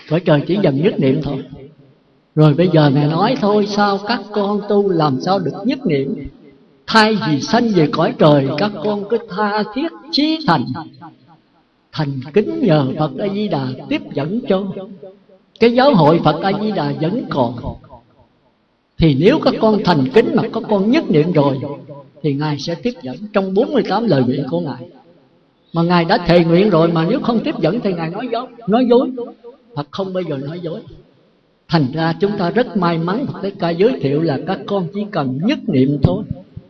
Cõi trời chỉ dần nhất niệm thôi. Rồi bây giờ Ngài nói thôi, sao các con tu làm sao được nhất niệm? Thay vì sanh về cõi trời, các con cứ tha thiết chí thành kính nhờ Phật A Di Đà tiếp dẫn cho. Cái giáo hội Phật A Di Đà vẫn còn. Thì nếu các con thành kính mà các con nhất niệm rồi thì Ngài sẽ tiếp dẫn trong 48 lời nguyện của Ngài. Mà Ngài đã thề nguyện rồi, mà nếu không tiếp dẫn thì Ngài nói dối. Phật không bao giờ nói dối. Thành ra chúng ta rất may mắn, Phật Thích Ca giới thiệu là các con chỉ cần nhất niệm thôi,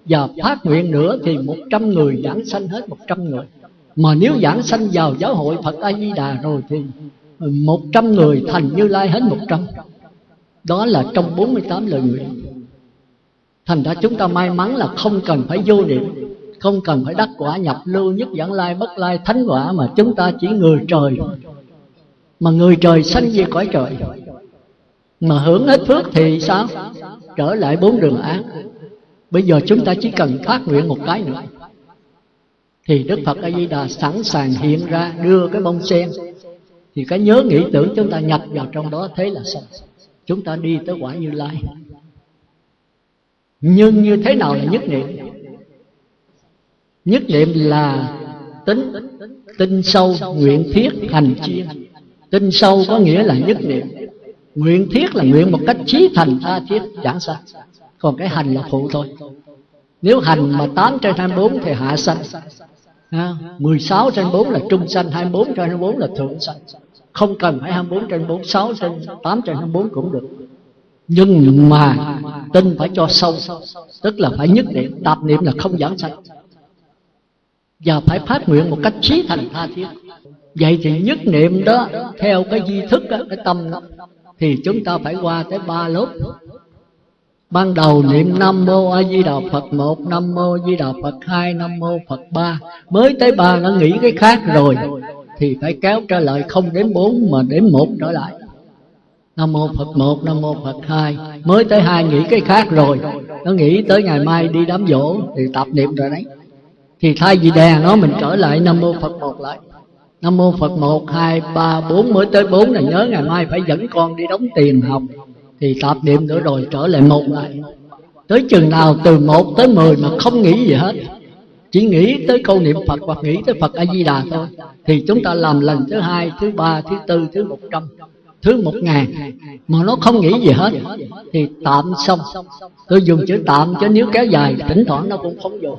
và phát nguyện nữa thì 100 người giảng sanh hết 100 người. Mà nếu giảng sanh vào giáo hội Phật A Di Đà rồi thì 100 người thành Như Lai hết 100. Đó là trong 48 lời nguyện. Thành ra chúng ta may mắn là không cần phải vô niệm, không cần phải đắc quả nhập lưu nhất dẫn lai bất lai thánh quả, mà chúng ta chỉ người trời. Mà người trời sanh về cõi trời, mà hưởng hết phước thì sao? Trở lại 4 đường ác. Bây giờ chúng ta chỉ cần phát nguyện một cái nữa thì Đức Phật A Di Đà sẵn sàng hiện ra, đưa cái bông sen. Thì cái nhớ nghĩ tưởng chúng ta nhập vào trong đó, thế là xong. Chúng ta đi tới quả Như Lai. Nhưng như thế nào là nhất niệm? Nhất niệm là tin sâu, nguyện thiết, hành chuyên. Tin sâu có nghĩa là nhất niệm. Nguyện thiết là nguyện một cách chí thành tha thiết giảng sanh. còn cái hành là phụ thôi. Nếu hành mà 8 trên 24 thì hạ sanh, 16 trên 4 là trung sanh, 24 trên 24 là thượng sanh. Không cần phải 24 trên 4, 6 trên 8 trên 24 cũng được. Nhưng mà tin phải cho sâu, tức là phải nhất niệm. Tạp niệm là không giảng sanh, và phải phát nguyện một cách chí thành tha thiết. Vậy thì nhất niệm đó, theo cái di thức đó, cái tâm đó, thì chúng ta phải qua tới 3 lớp. Ban đầu niệm Nam Mô A Di Đà Phật 1, Nam Mô A Di Đà Phật 2, Nam Mô Phật 3. Mới tới 3 nó nghĩ cái khác rồi thì phải kéo trở lại, không đếm 4 mà đếm 1 trở lại. Nam Mô Phật 1, Nam Mô Phật 2. Mới tới 2 nghĩ cái khác rồi, nó nghĩ tới ngày mai đi đám giỗ thì tạp niệm rồi đấy. Thì thay vì đè nó, mình trở lại Nam Mô Phật 1 lại. Nam Mô Phật 1, 2, 3, 4. Mới tới 4 là nhớ ngày mai phải dẫn con đi đóng tiền học, thì tạp niệm nữa rồi trở lại 1 lại. Tới chừng nào từ 1 tới 10 mà không nghĩ gì hết, chỉ nghĩ tới câu niệm Phật hoặc nghĩ tới Phật A Di Đà thôi, thì chúng ta làm lần thứ 2, thứ 3, thứ 4, thứ 100, thứ 1000 mà nó không nghĩ gì hết thì tạm xong. Tôi dùng chữ tạm chứ nếu kéo dài thỉnh thoảng nó cũng không vô,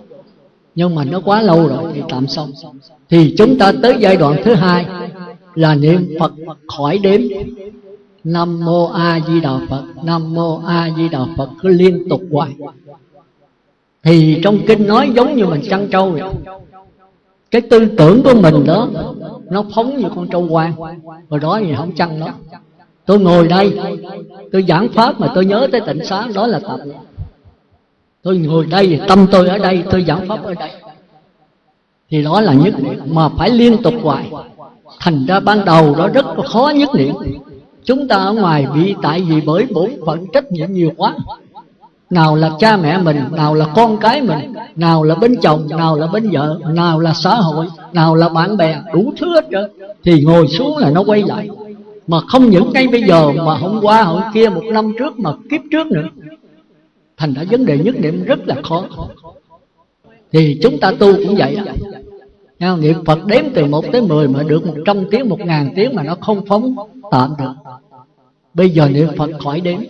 nhưng mà nó quá lâu rồi thì tạm xong. Thì chúng ta tới giai đoạn thứ 2 là niệm Phật khỏi đếm. Nam Mô A Di Đà Phật, Nam Mô A Di Đà Phật, cứ liên tục hoài. Thì trong kinh nói giống như mình chăn trâu vậy. Cái tư tưởng của mình đó nó phóng như con trâu hoang, rồi đó thì không chăn nó. Tôi ngồi đây tôi giảng pháp mà tôi nhớ tới tịnh xá, đó là tập. Tôi ngồi đây, tâm tôi ở đây, tôi giảng pháp ở đây, thì đó là nhất niệm. Mà phải liên tục hoài. Thành ra ban đầu đó rất khó nhất niệm. Chúng ta ở ngoài bị, tại vì bởi bổn phận trách nhiệm nhiều quá. Nào là cha mẹ mình, nào là con cái mình, nào là bên chồng, nào là bên vợ, nào là xã hội, nào là bạn bè, đủ thứ hết trơn. Thì ngồi xuống là nó quay lại. Mà không những ngay bây giờ, mà hôm qua, hôm kia, 1 năm trước, mà kiếp trước nữa. Thành ra vấn đề nhất niệm rất là khó. Thì chúng ta tu cũng vậy đó. Niệm Phật đếm từ 1 tới 10 mà được 100 tiếng, 1000 tiếng mà nó không phóng tạm được. Bây giờ niệm Phật khỏi đếm,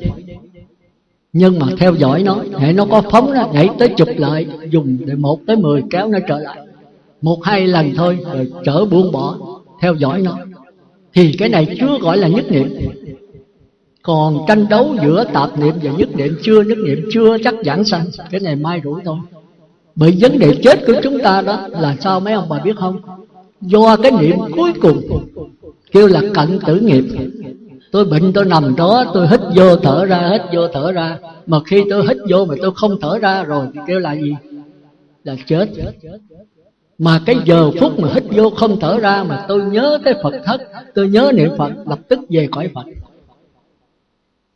nhưng mà theo dõi nó. Hệ nó có phóng đó, nhảy tới chụp lại, dùng để 1 tới 10 kéo nó trở lại. 1, 2 lần thôi rồi trở buông bỏ, theo dõi nó. Thì cái này chưa gọi là nhất niệm. Còn tranh đấu giữa tạp niệm và nhất niệm, nhất niệm chưa chắc giảng sanh. Cái này mai rủi thôi. Bởi vấn đề chết của chúng ta đó là sao mấy ông bà biết không? Do cái niệm cuối cùng kêu là cận tử nghiệp. Tôi bệnh tôi nằm đó, tôi hít vô thở ra, hít vô thở ra. Mà khi tôi hít vô mà tôi không thở ra rồi thì kêu là gì? Là chết. Mà cái giờ phút mà hít vô không thở ra mà tôi nhớ tới Phật thất, tôi nhớ niệm Phật, lập tức về cõi Phật.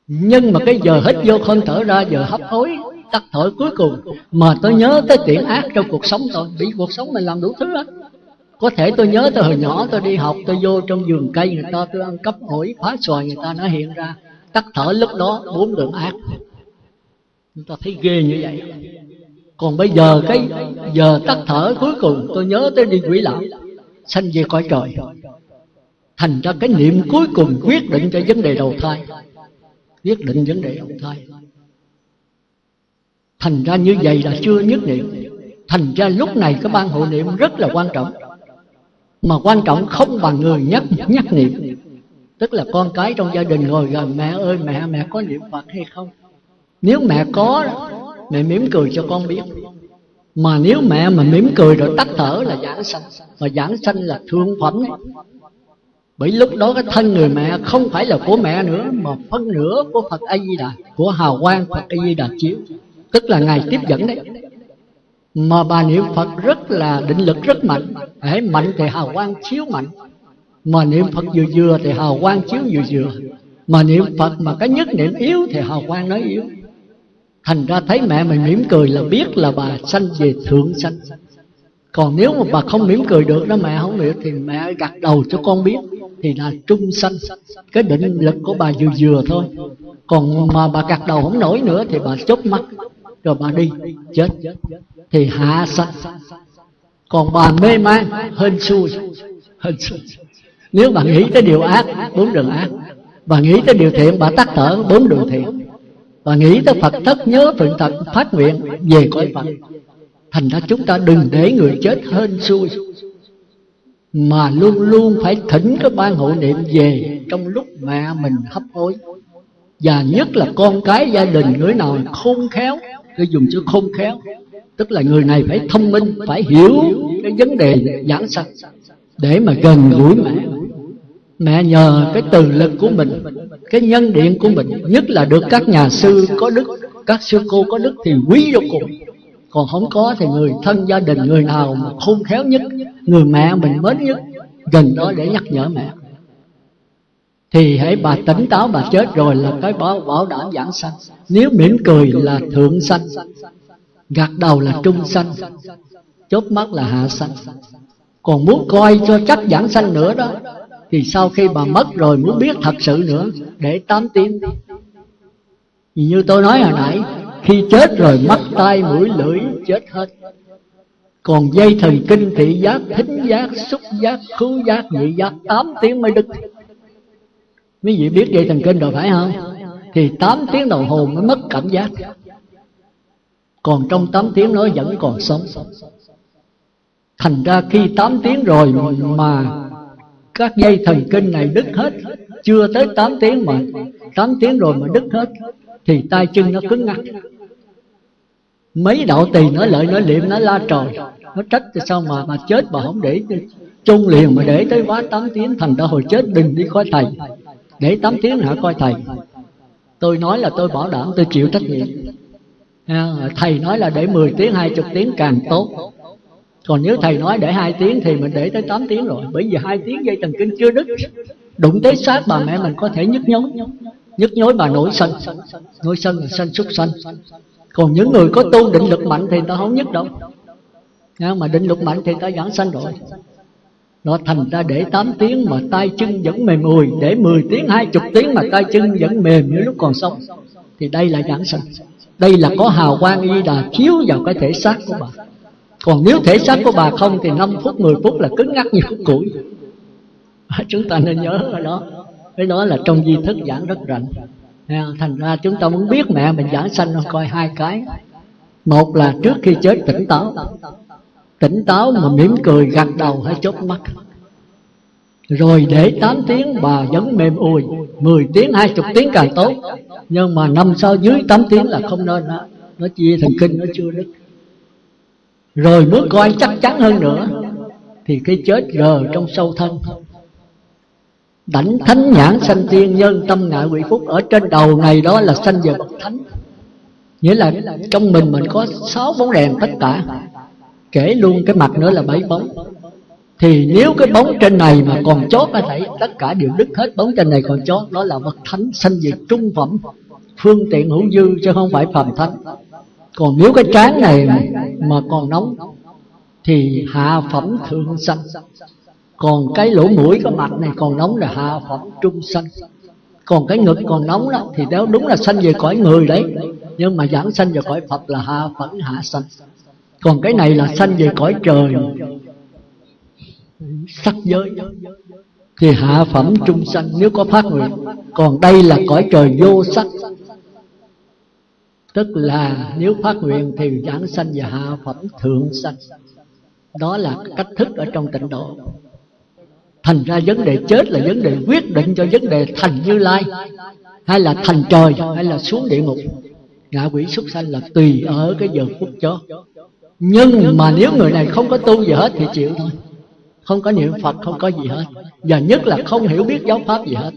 Nhưng mà cái giờ hít vô không thở ra, giờ hấp hối tắt thở cuối cùng, mà tôi nhớ tới tiện ác trong cuộc sống tôi. Bị cuộc sống mình làm đủ thứ hết. Có thể tôi nhớ tôi hồi nhỏ tôi đi học, tôi vô trong vườn cây người ta, tôi ăn cắp ổi phá xoài người ta, nó hiện ra. Tắt thở lúc đó 4 đường ác. Chúng ta thấy ghê như vậy. Còn bây giờ cái giờ tắt thở cuối cùng tôi nhớ tới đi quỷ lão, sanh về cõi trời. Thành ra cái niệm cuối cùng quyết định cho vấn đề đầu thai, quyết định vấn đề đầu thai. Thành ra như vậy là chưa nhất niệm. Thành ra lúc này cái ban hộ niệm rất là quan trọng. Mà quan trọng không bằng người nhắc niệm. Tức là con cái trong gia đình ngồi gần, mẹ ơi mẹ có niệm Phật hay không? Nếu mẹ có, mẹ mỉm cười cho con biết. Mà nếu mẹ mà mỉm cười rồi tắt thở là giảng sanh. Mà giảng sanh là thương phẩm. Bởi lúc đó cái thân người mẹ không phải là của mẹ nữa, mà phân nửa của Phật A Di Đà, của hào quang Phật A Di Đà chiếu. Tức là Ngài tiếp dẫn đấy. Mà bà niệm Phật rất là định lực rất mạnh. Hễ mạnh thì hào quang chiếu mạnh. Mà niệm Phật vừa thì hào quang chiếu vừa. Mà niệm Phật mà cái nhất niệm yếu thì hào quang nói yếu. Thành ra thấy mẹ mình mỉm cười là biết là bà sanh về thượng sanh. Còn nếu mà bà không mỉm cười được đó, mẹ không được, thì mẹ gật đầu cho con biết thì là trung sanh. Cái định lực của bà vừa thôi. Còn mà bà gật đầu không nổi nữa thì bà chớp mắt rồi bà đi chết, thì hạ sanh. Còn bà mê man hên xui. Nếu bà nghĩ tới điều ác, 4 đường ác. Bà nghĩ tới điều thiện, bà tắt thở 4 đường thiện. và nghĩ tới Phật thất, nhớ Phật thật, phát nguyện về cõi Phật. Thành ra chúng ta đừng để người chết hên xui, mà luôn luôn phải thỉnh cái ban hộ niệm về trong lúc mẹ mình hấp hối. Và nhất là con cái gia đình người nào khôn khéo, tôi dùng chữ khôn khéo, tức là người này phải thông minh, phải hiểu cái vấn đề giảng sanh để mà gần gũi mẹ. Mẹ nhờ cái từ lực của mình, cái nhân điện của mình, nhất là được các nhà sư có đức, các sư cô có đức thì quý vô cùng. Còn không có thì người thân gia đình, người nào mà khôn khéo nhất, người mẹ mình mến nhất, gần đó để nhắc nhở mẹ, thì hãy bà tỉnh táo, bà chết rồi là cái bảo đảm giảng sanh. Nếu mỉm cười là thượng sanh, gật đầu là trung sanh, chớp mắt là hạ sanh. Còn muốn coi cho chắc giảng sanh nữa đó, thì sau khi bà mất rồi muốn biết thật sự nữa, để 8 tiếng. Như tôi nói hồi nãy, khi chết rồi mắt, tai, mũi, lưỡi chết hết. Còn dây thần kinh, thị giác, thính giác, xúc giác, khứu giác, vị giác 8 tiếng mới đứt. Quý vị biết dây thần kinh rồi phải không? Thì 8 tiếng đồng hồ mới mất cảm giác. Còn trong 8 tiếng nó vẫn còn sống. Thành ra khi 8 tiếng rồi mà các dây thần kinh này đứt hết, chưa tới 8 tiếng mà 8 tiếng rồi mà đứt hết, thì tay chân nó cứng ngắc. Mấy đạo tỳ nói lợi nói liệm, nó la trời, nó trách thì sao mà chết bà không để chôn liền mà để tới quá 8 tiếng. Thành ra hồi chết đừng đi coi thầy, để 8 tiếng hả coi thầy. Tôi nói là tôi bảo đảm, tôi chịu trách nhiệm. Thầy nói là để 10 tiếng, 20 tiếng càng tốt. Còn nếu thầy nói để 2 tiếng thì mình để tới 8 tiếng rồi. Bởi vì 2 tiếng dây thần kinh chưa đứt, đụng tới xác bà mẹ mình có thể nhức nhối bà nổi sân. Nổi sân là sanh xuất sanh. Còn những người có tu định lực mạnh thì người ta không nhức đâu, mà định lực mạnh thì người ta giảng sanh rồi. Nó thành ra để 8 tiếng mà tay chân vẫn mềm ùi, để 10 tiếng, 20 tiếng mà tay chân vẫn mềm như lúc còn sống, thì đây là giảng sanh. Đây là có hào quang Y Đà chiếu vào cái thể xác của bà. Còn nếu thể xác của bà không thì 5 phút, 10 phút là cứng ngắc như khúc củi. Chúng ta nên nhớ ở đó. Cái đó là trong di thức giảng rất rành. Thành ra chúng ta muốn biết mẹ mình giảng sanh, coi 2 cái. Một là trước khi chết tỉnh táo. Tỉnh táo mà mỉm cười, gật đầu hay chớp mắt. Rồi để 8 tiếng bà vẫn mềm ùi, 10 tiếng, 20 tiếng càng tốt. Nhưng mà nằm sau dưới 8 tiếng là không nên. Nó chia thần kinh nó chưa đứt. Rồi muốn coi chắc chắn hơn nữa thì khi chết rờ trong sâu thân, đảnh thánh nhãn sanh tiên, nhân tâm ngại quỷ phúc. Ở trên đầu này đó là sanh về bậc thánh. Nghĩa là trong mình có 6 bóng đèn tất cả, kể luôn cái mặt nữa là 7 bóng. Thì nếu cái bóng trên này mà còn chót có thể tất cả đều đứt hết. Bóng trên này còn chót, đó là bậc thánh sanh về trung phẩm, phương tiện hữu dư chứ không phải phàm thánh. Còn nếu cái trán này mà còn nóng thì hạ phẩm thượng sanh. Còn cái lỗ mũi, cái mặt này còn nóng là hạ phẩm trung sanh. Còn cái ngực còn nóng đó thì đó đúng là sanh về cõi người đấy, nhưng mà giảng sanh về cõi Phật là hạ phẩm hạ sanh. Còn cái này là sanh về cõi trời sắc giới thì hạ phẩm trung sanh nếu có phát nguyện. Còn đây là cõi trời vô sắc, tức là nếu phát nguyện thì giảng sanh về hạ phẩm thượng sanh. Đó là cách thức ở trong tịnh độ. Thành ra vấn đề chết là vấn đề quyết định cho vấn đề thành Như Lai, hay là thành trời, hay là xuống địa ngục, ngạ quỷ súc sanh là tùy ở cái giờ phút chót. Nhưng mà nếu người này không có tu gì hết thì chịu thôi. Không có niệm Phật, không có gì hết, và nhất là không hiểu biết giáo pháp gì hết,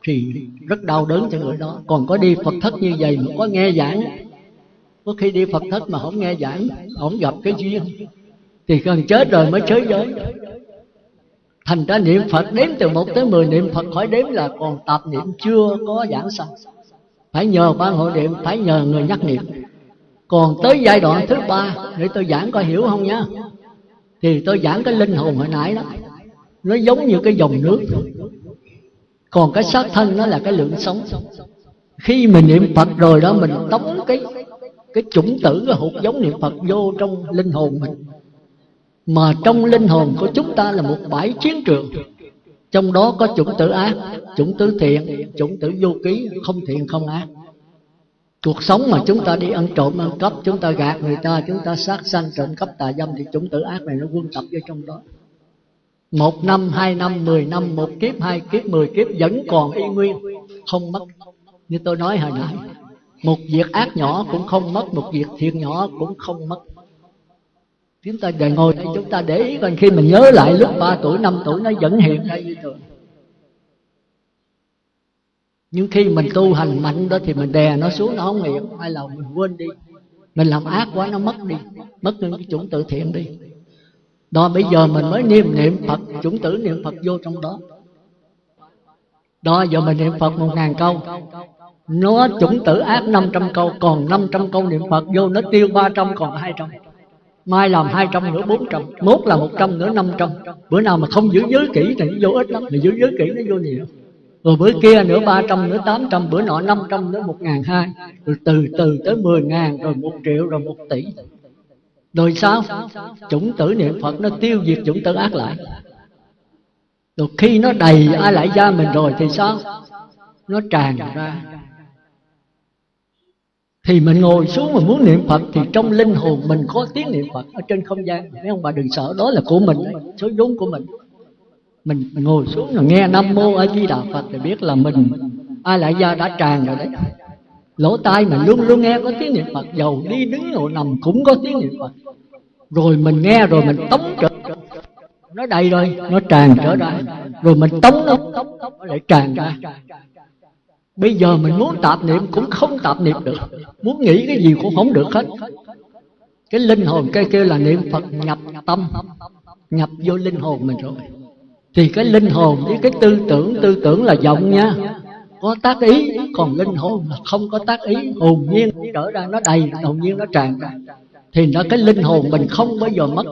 thì rất đau đớn cho người đó. Còn có đi Phật thất như vậy mà có nghe giảng, có khi đi Phật thất mà không nghe giảng, không gặp cái duyên, thì gần chết rồi mới chới giới. Thành ra niệm Phật đếm từ 1 tới 10, niệm Phật khỏi đếm là còn tạp niệm, chưa có giảng sanh. Phải nhờ ban hộ niệm, phải nhờ người nhắc niệm. Còn tới giai đoạn thứ 3, để tôi giảng coi hiểu không nhá, thì tôi giảng cái linh hồn hồi nãy đó, nó giống như cái dòng nước. Còn cái xác thân nó là cái lượng sống. Khi mình niệm Phật rồi đó, mình tống cái chủng tử, cái hột giống niệm Phật vô trong linh hồn mình. Mà trong linh hồn của chúng ta là một bãi chiến trường. Trong đó có chủng tử ác, chủng tử thiện, chủng tử vô ký, không thiện không ác. Cuộc sống mà chúng ta đi ăn trộm ăn cắp, chúng ta gạt người ta, chúng ta sát sanh trộm cắp tà dâm, thì chủng tử ác này nó quân tập vô trong đó. 1 năm, 2 năm, 10 năm, 1 kiếp, 2 kiếp, 10 kiếp vẫn còn y nguyên, không mất. Như tôi nói hồi nãy, một việc ác nhỏ cũng không mất, một việc thiện nhỏ cũng không mất. Chúng ta ngồi đây chúng ta để ý coi, khi mình nhớ lại lúc 3 tuổi, 5 tuổi nó vẫn hiện ra như thường. Nhưng khi mình tu hành mạnh đó thì mình đè nó xuống, nó không hiện, hay là mình quên đi, mình làm ác quá nó mất đi, mất những cái chủng tử thiện đi. Đó, bây giờ mình mới niệm Phật, chủng tử niệm Phật vô trong đó. Đó, giờ mình niệm Phật 1000 câu, nó chủng tử ác 500 câu, còn 500 câu niệm Phật vô, nó tiêu 300 còn 200. Mai làm 200 nữa 400, mốt là 100 nữa 500. Bữa nào mà không giữ giới kỹ thì nó vô ít lắm, mà giữ giới kỹ nó vô nhiều. Rồi bữa kia nữa 300 nữa 800, bữa nọ 500 nữa 1.200, rồi từ tới 10.000, rồi 1 triệu, rồi 1 tỷ. Rồi sao? Chủng tử niệm Phật nó tiêu diệt chủng tử ác lại. Rồi khi nó đầy ai lại gia mình rồi thì sao? Nó tràn ra. Thì mình ngồi xuống mà muốn niệm Phật thì trong linh hồn mình có tiếng niệm Phật ở trên không gian. Mấy ông bà đừng sợ, đó là của mình, số vốn của mình. Mình ngồi xuống là nghe Nam Mô A Di Đà Phật thì biết là mình ai lại gia đã tràn rồi đấy. Lỗ tai mình luôn luôn nghe có tiếng niệm Phật, dầu đi đứng ngồi nằm cũng có tiếng niệm Phật. Rồi mình nghe rồi mình tống trở, nó đầy rồi, nó tràn trở ra. Rồi mình tống nó lại tràn ra. Bây giờ mình muốn tạp niệm cũng không tạp niệm được, muốn nghĩ cái gì cũng không được hết. Cái linh hồn cái kêu là niệm Phật nhập tâm, nhập vô linh hồn mình rồi. Thì cái linh hồn với cái tư tưởng là vọng nha, có tác ý, còn linh hồn là không có tác ý, hồn nhiên trở ra, nó đầy, hồn nhiên nó tràn ra. Thì nó cái linh hồn mình không bao giờ mất,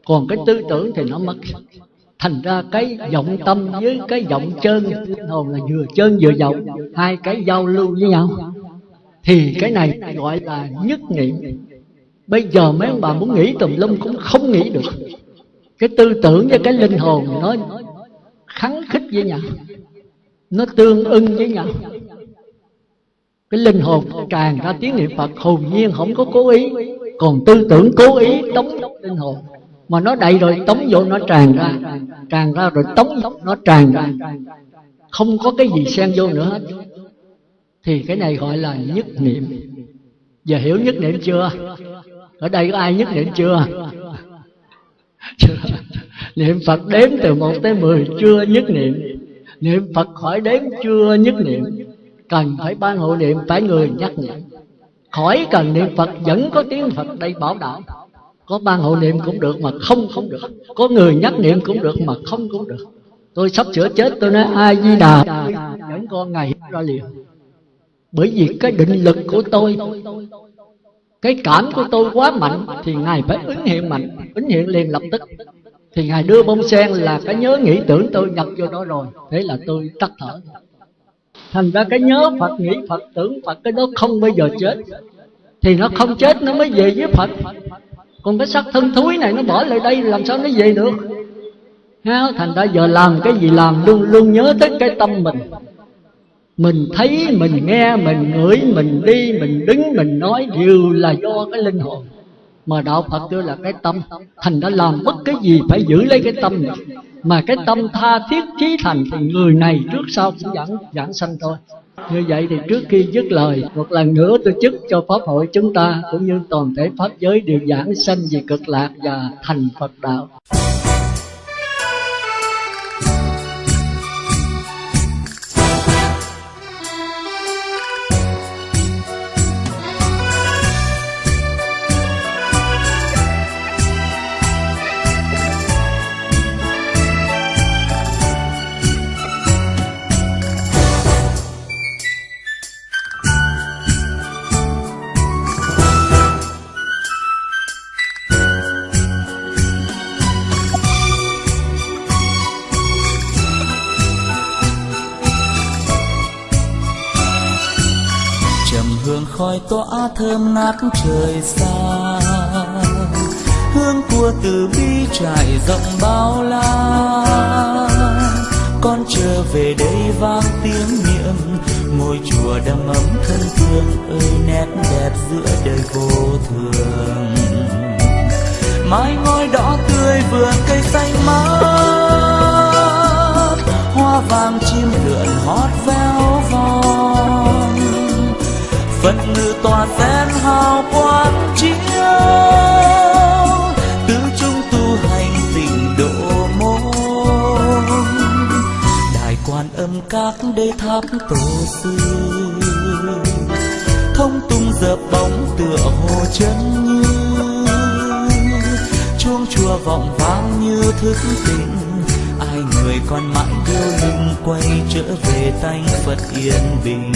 còn cái tư tưởng thì nó mất. Thành ra cái vọng tâm với cái vọng chân linh hồn là vừa chân vừa vọng, hai cái giao lưu với nhau. Thì cái này gọi là nhất niệm. Bây giờ mấy ông bà muốn nghĩ tùm lum cũng không nghĩ được. Cái tư tưởng với cái linh hồn nó khắng khích với nhau, nó tương ưng với nhau. Cái linh hồn tràn ra tiếng niệm Phật hồn nhiên không có cố ý, còn tư tưởng cố ý tống linh hồn. Mà nó đầy rồi tống vô nó tràn ra rồi tống nó tràn ra, không có cái gì xen vô nữa hết. Thì cái này gọi là nhất niệm. Giờ hiểu nhất niệm chưa? Ở đây có ai nhất niệm chưa? Niệm Phật đếm từ 1 tới 10 chưa nhất niệm. Niệm Phật khỏi đếm chưa nhất niệm. Cần phải ban hộ niệm, phải người nhắc nhở. Khỏi cần niệm Phật vẫn có tiếng Phật đây bảo đảm. Có ban hộ niệm cũng được mà không được, có người nhắc niệm cũng được mà không cũng được. Tôi sắp sửa chết, tôi nói A Di Đà vẫn con ngày ra liền. Bởi vì cái định lực của tôi, cái cảm của tôi quá mạnh, thì Ngài phải ứng hiện mạnh, ứng hiện liền lập tức. Thì Ngài đưa bông sen là cái nhớ nghĩ tưởng tôi nhập vô đó rồi, thế là tôi tắt thở. Thành ra cái nhớ Phật, nghĩ Phật, tưởng Phật, cái đó không bao giờ chết. Thì nó không chết nó mới về với Phật. Còn cái xác thân thúi này nó bỏ lại đây làm sao nó về được? Thành ra giờ làm cái gì làm luôn luôn nhớ tới cái tâm mình. Mình thấy, mình nghe, mình ngửi, mình đi, mình đứng, mình nói đều là do cái linh hồn. Mà đạo Phật kêu là cái tâm. Thành ra làm bất cái gì phải giữ lấy cái tâm này. Mà cái tâm tha thiết chí thành thì người này trước sau cũng giảng sanh thôi. Như vậy thì trước khi dứt lời, một lần nữa tôi chúc cho Pháp hội chúng ta cũng như toàn thể Pháp giới đều giảng sanh về cực lạc và thành Phật đạo. khói tỏa thơm ngát trời xa, hương của từ bi trải rộng bao la. con trở về đây vang tiếng niệm, ngôi chùa đầm ấm thân thương ơi nét đẹp giữa đời vô thường. Mái ngói đỏ tươi vườn cây xanh mát, hoa vàng chim lượn hót véo von, Phật ngự tòa sen hào quang chiếu, tứ chúng tu hành tịnh độ môn. Đài Quan Âm các đế tháp tổ sư, thông tung dợp bóng tựa hồ chân như, chuông chùa vọng vang như thức tỉnh. Ai người còn mãi điêu linh quay trở về tánh Phật yên bình.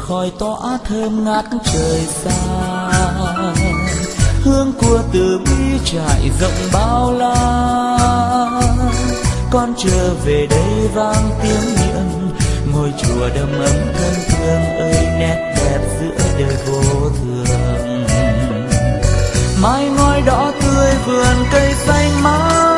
Khói tỏa thơm ngát trời xa, hương của từ bi trải rộng bao la. Con trở về đây vang tiếng niệm, ngôi chùa đầm ấm thân thương ơi nét đẹp giữa đời vô thường. Mái ngói đỏ tươi vườn cây xanh mát,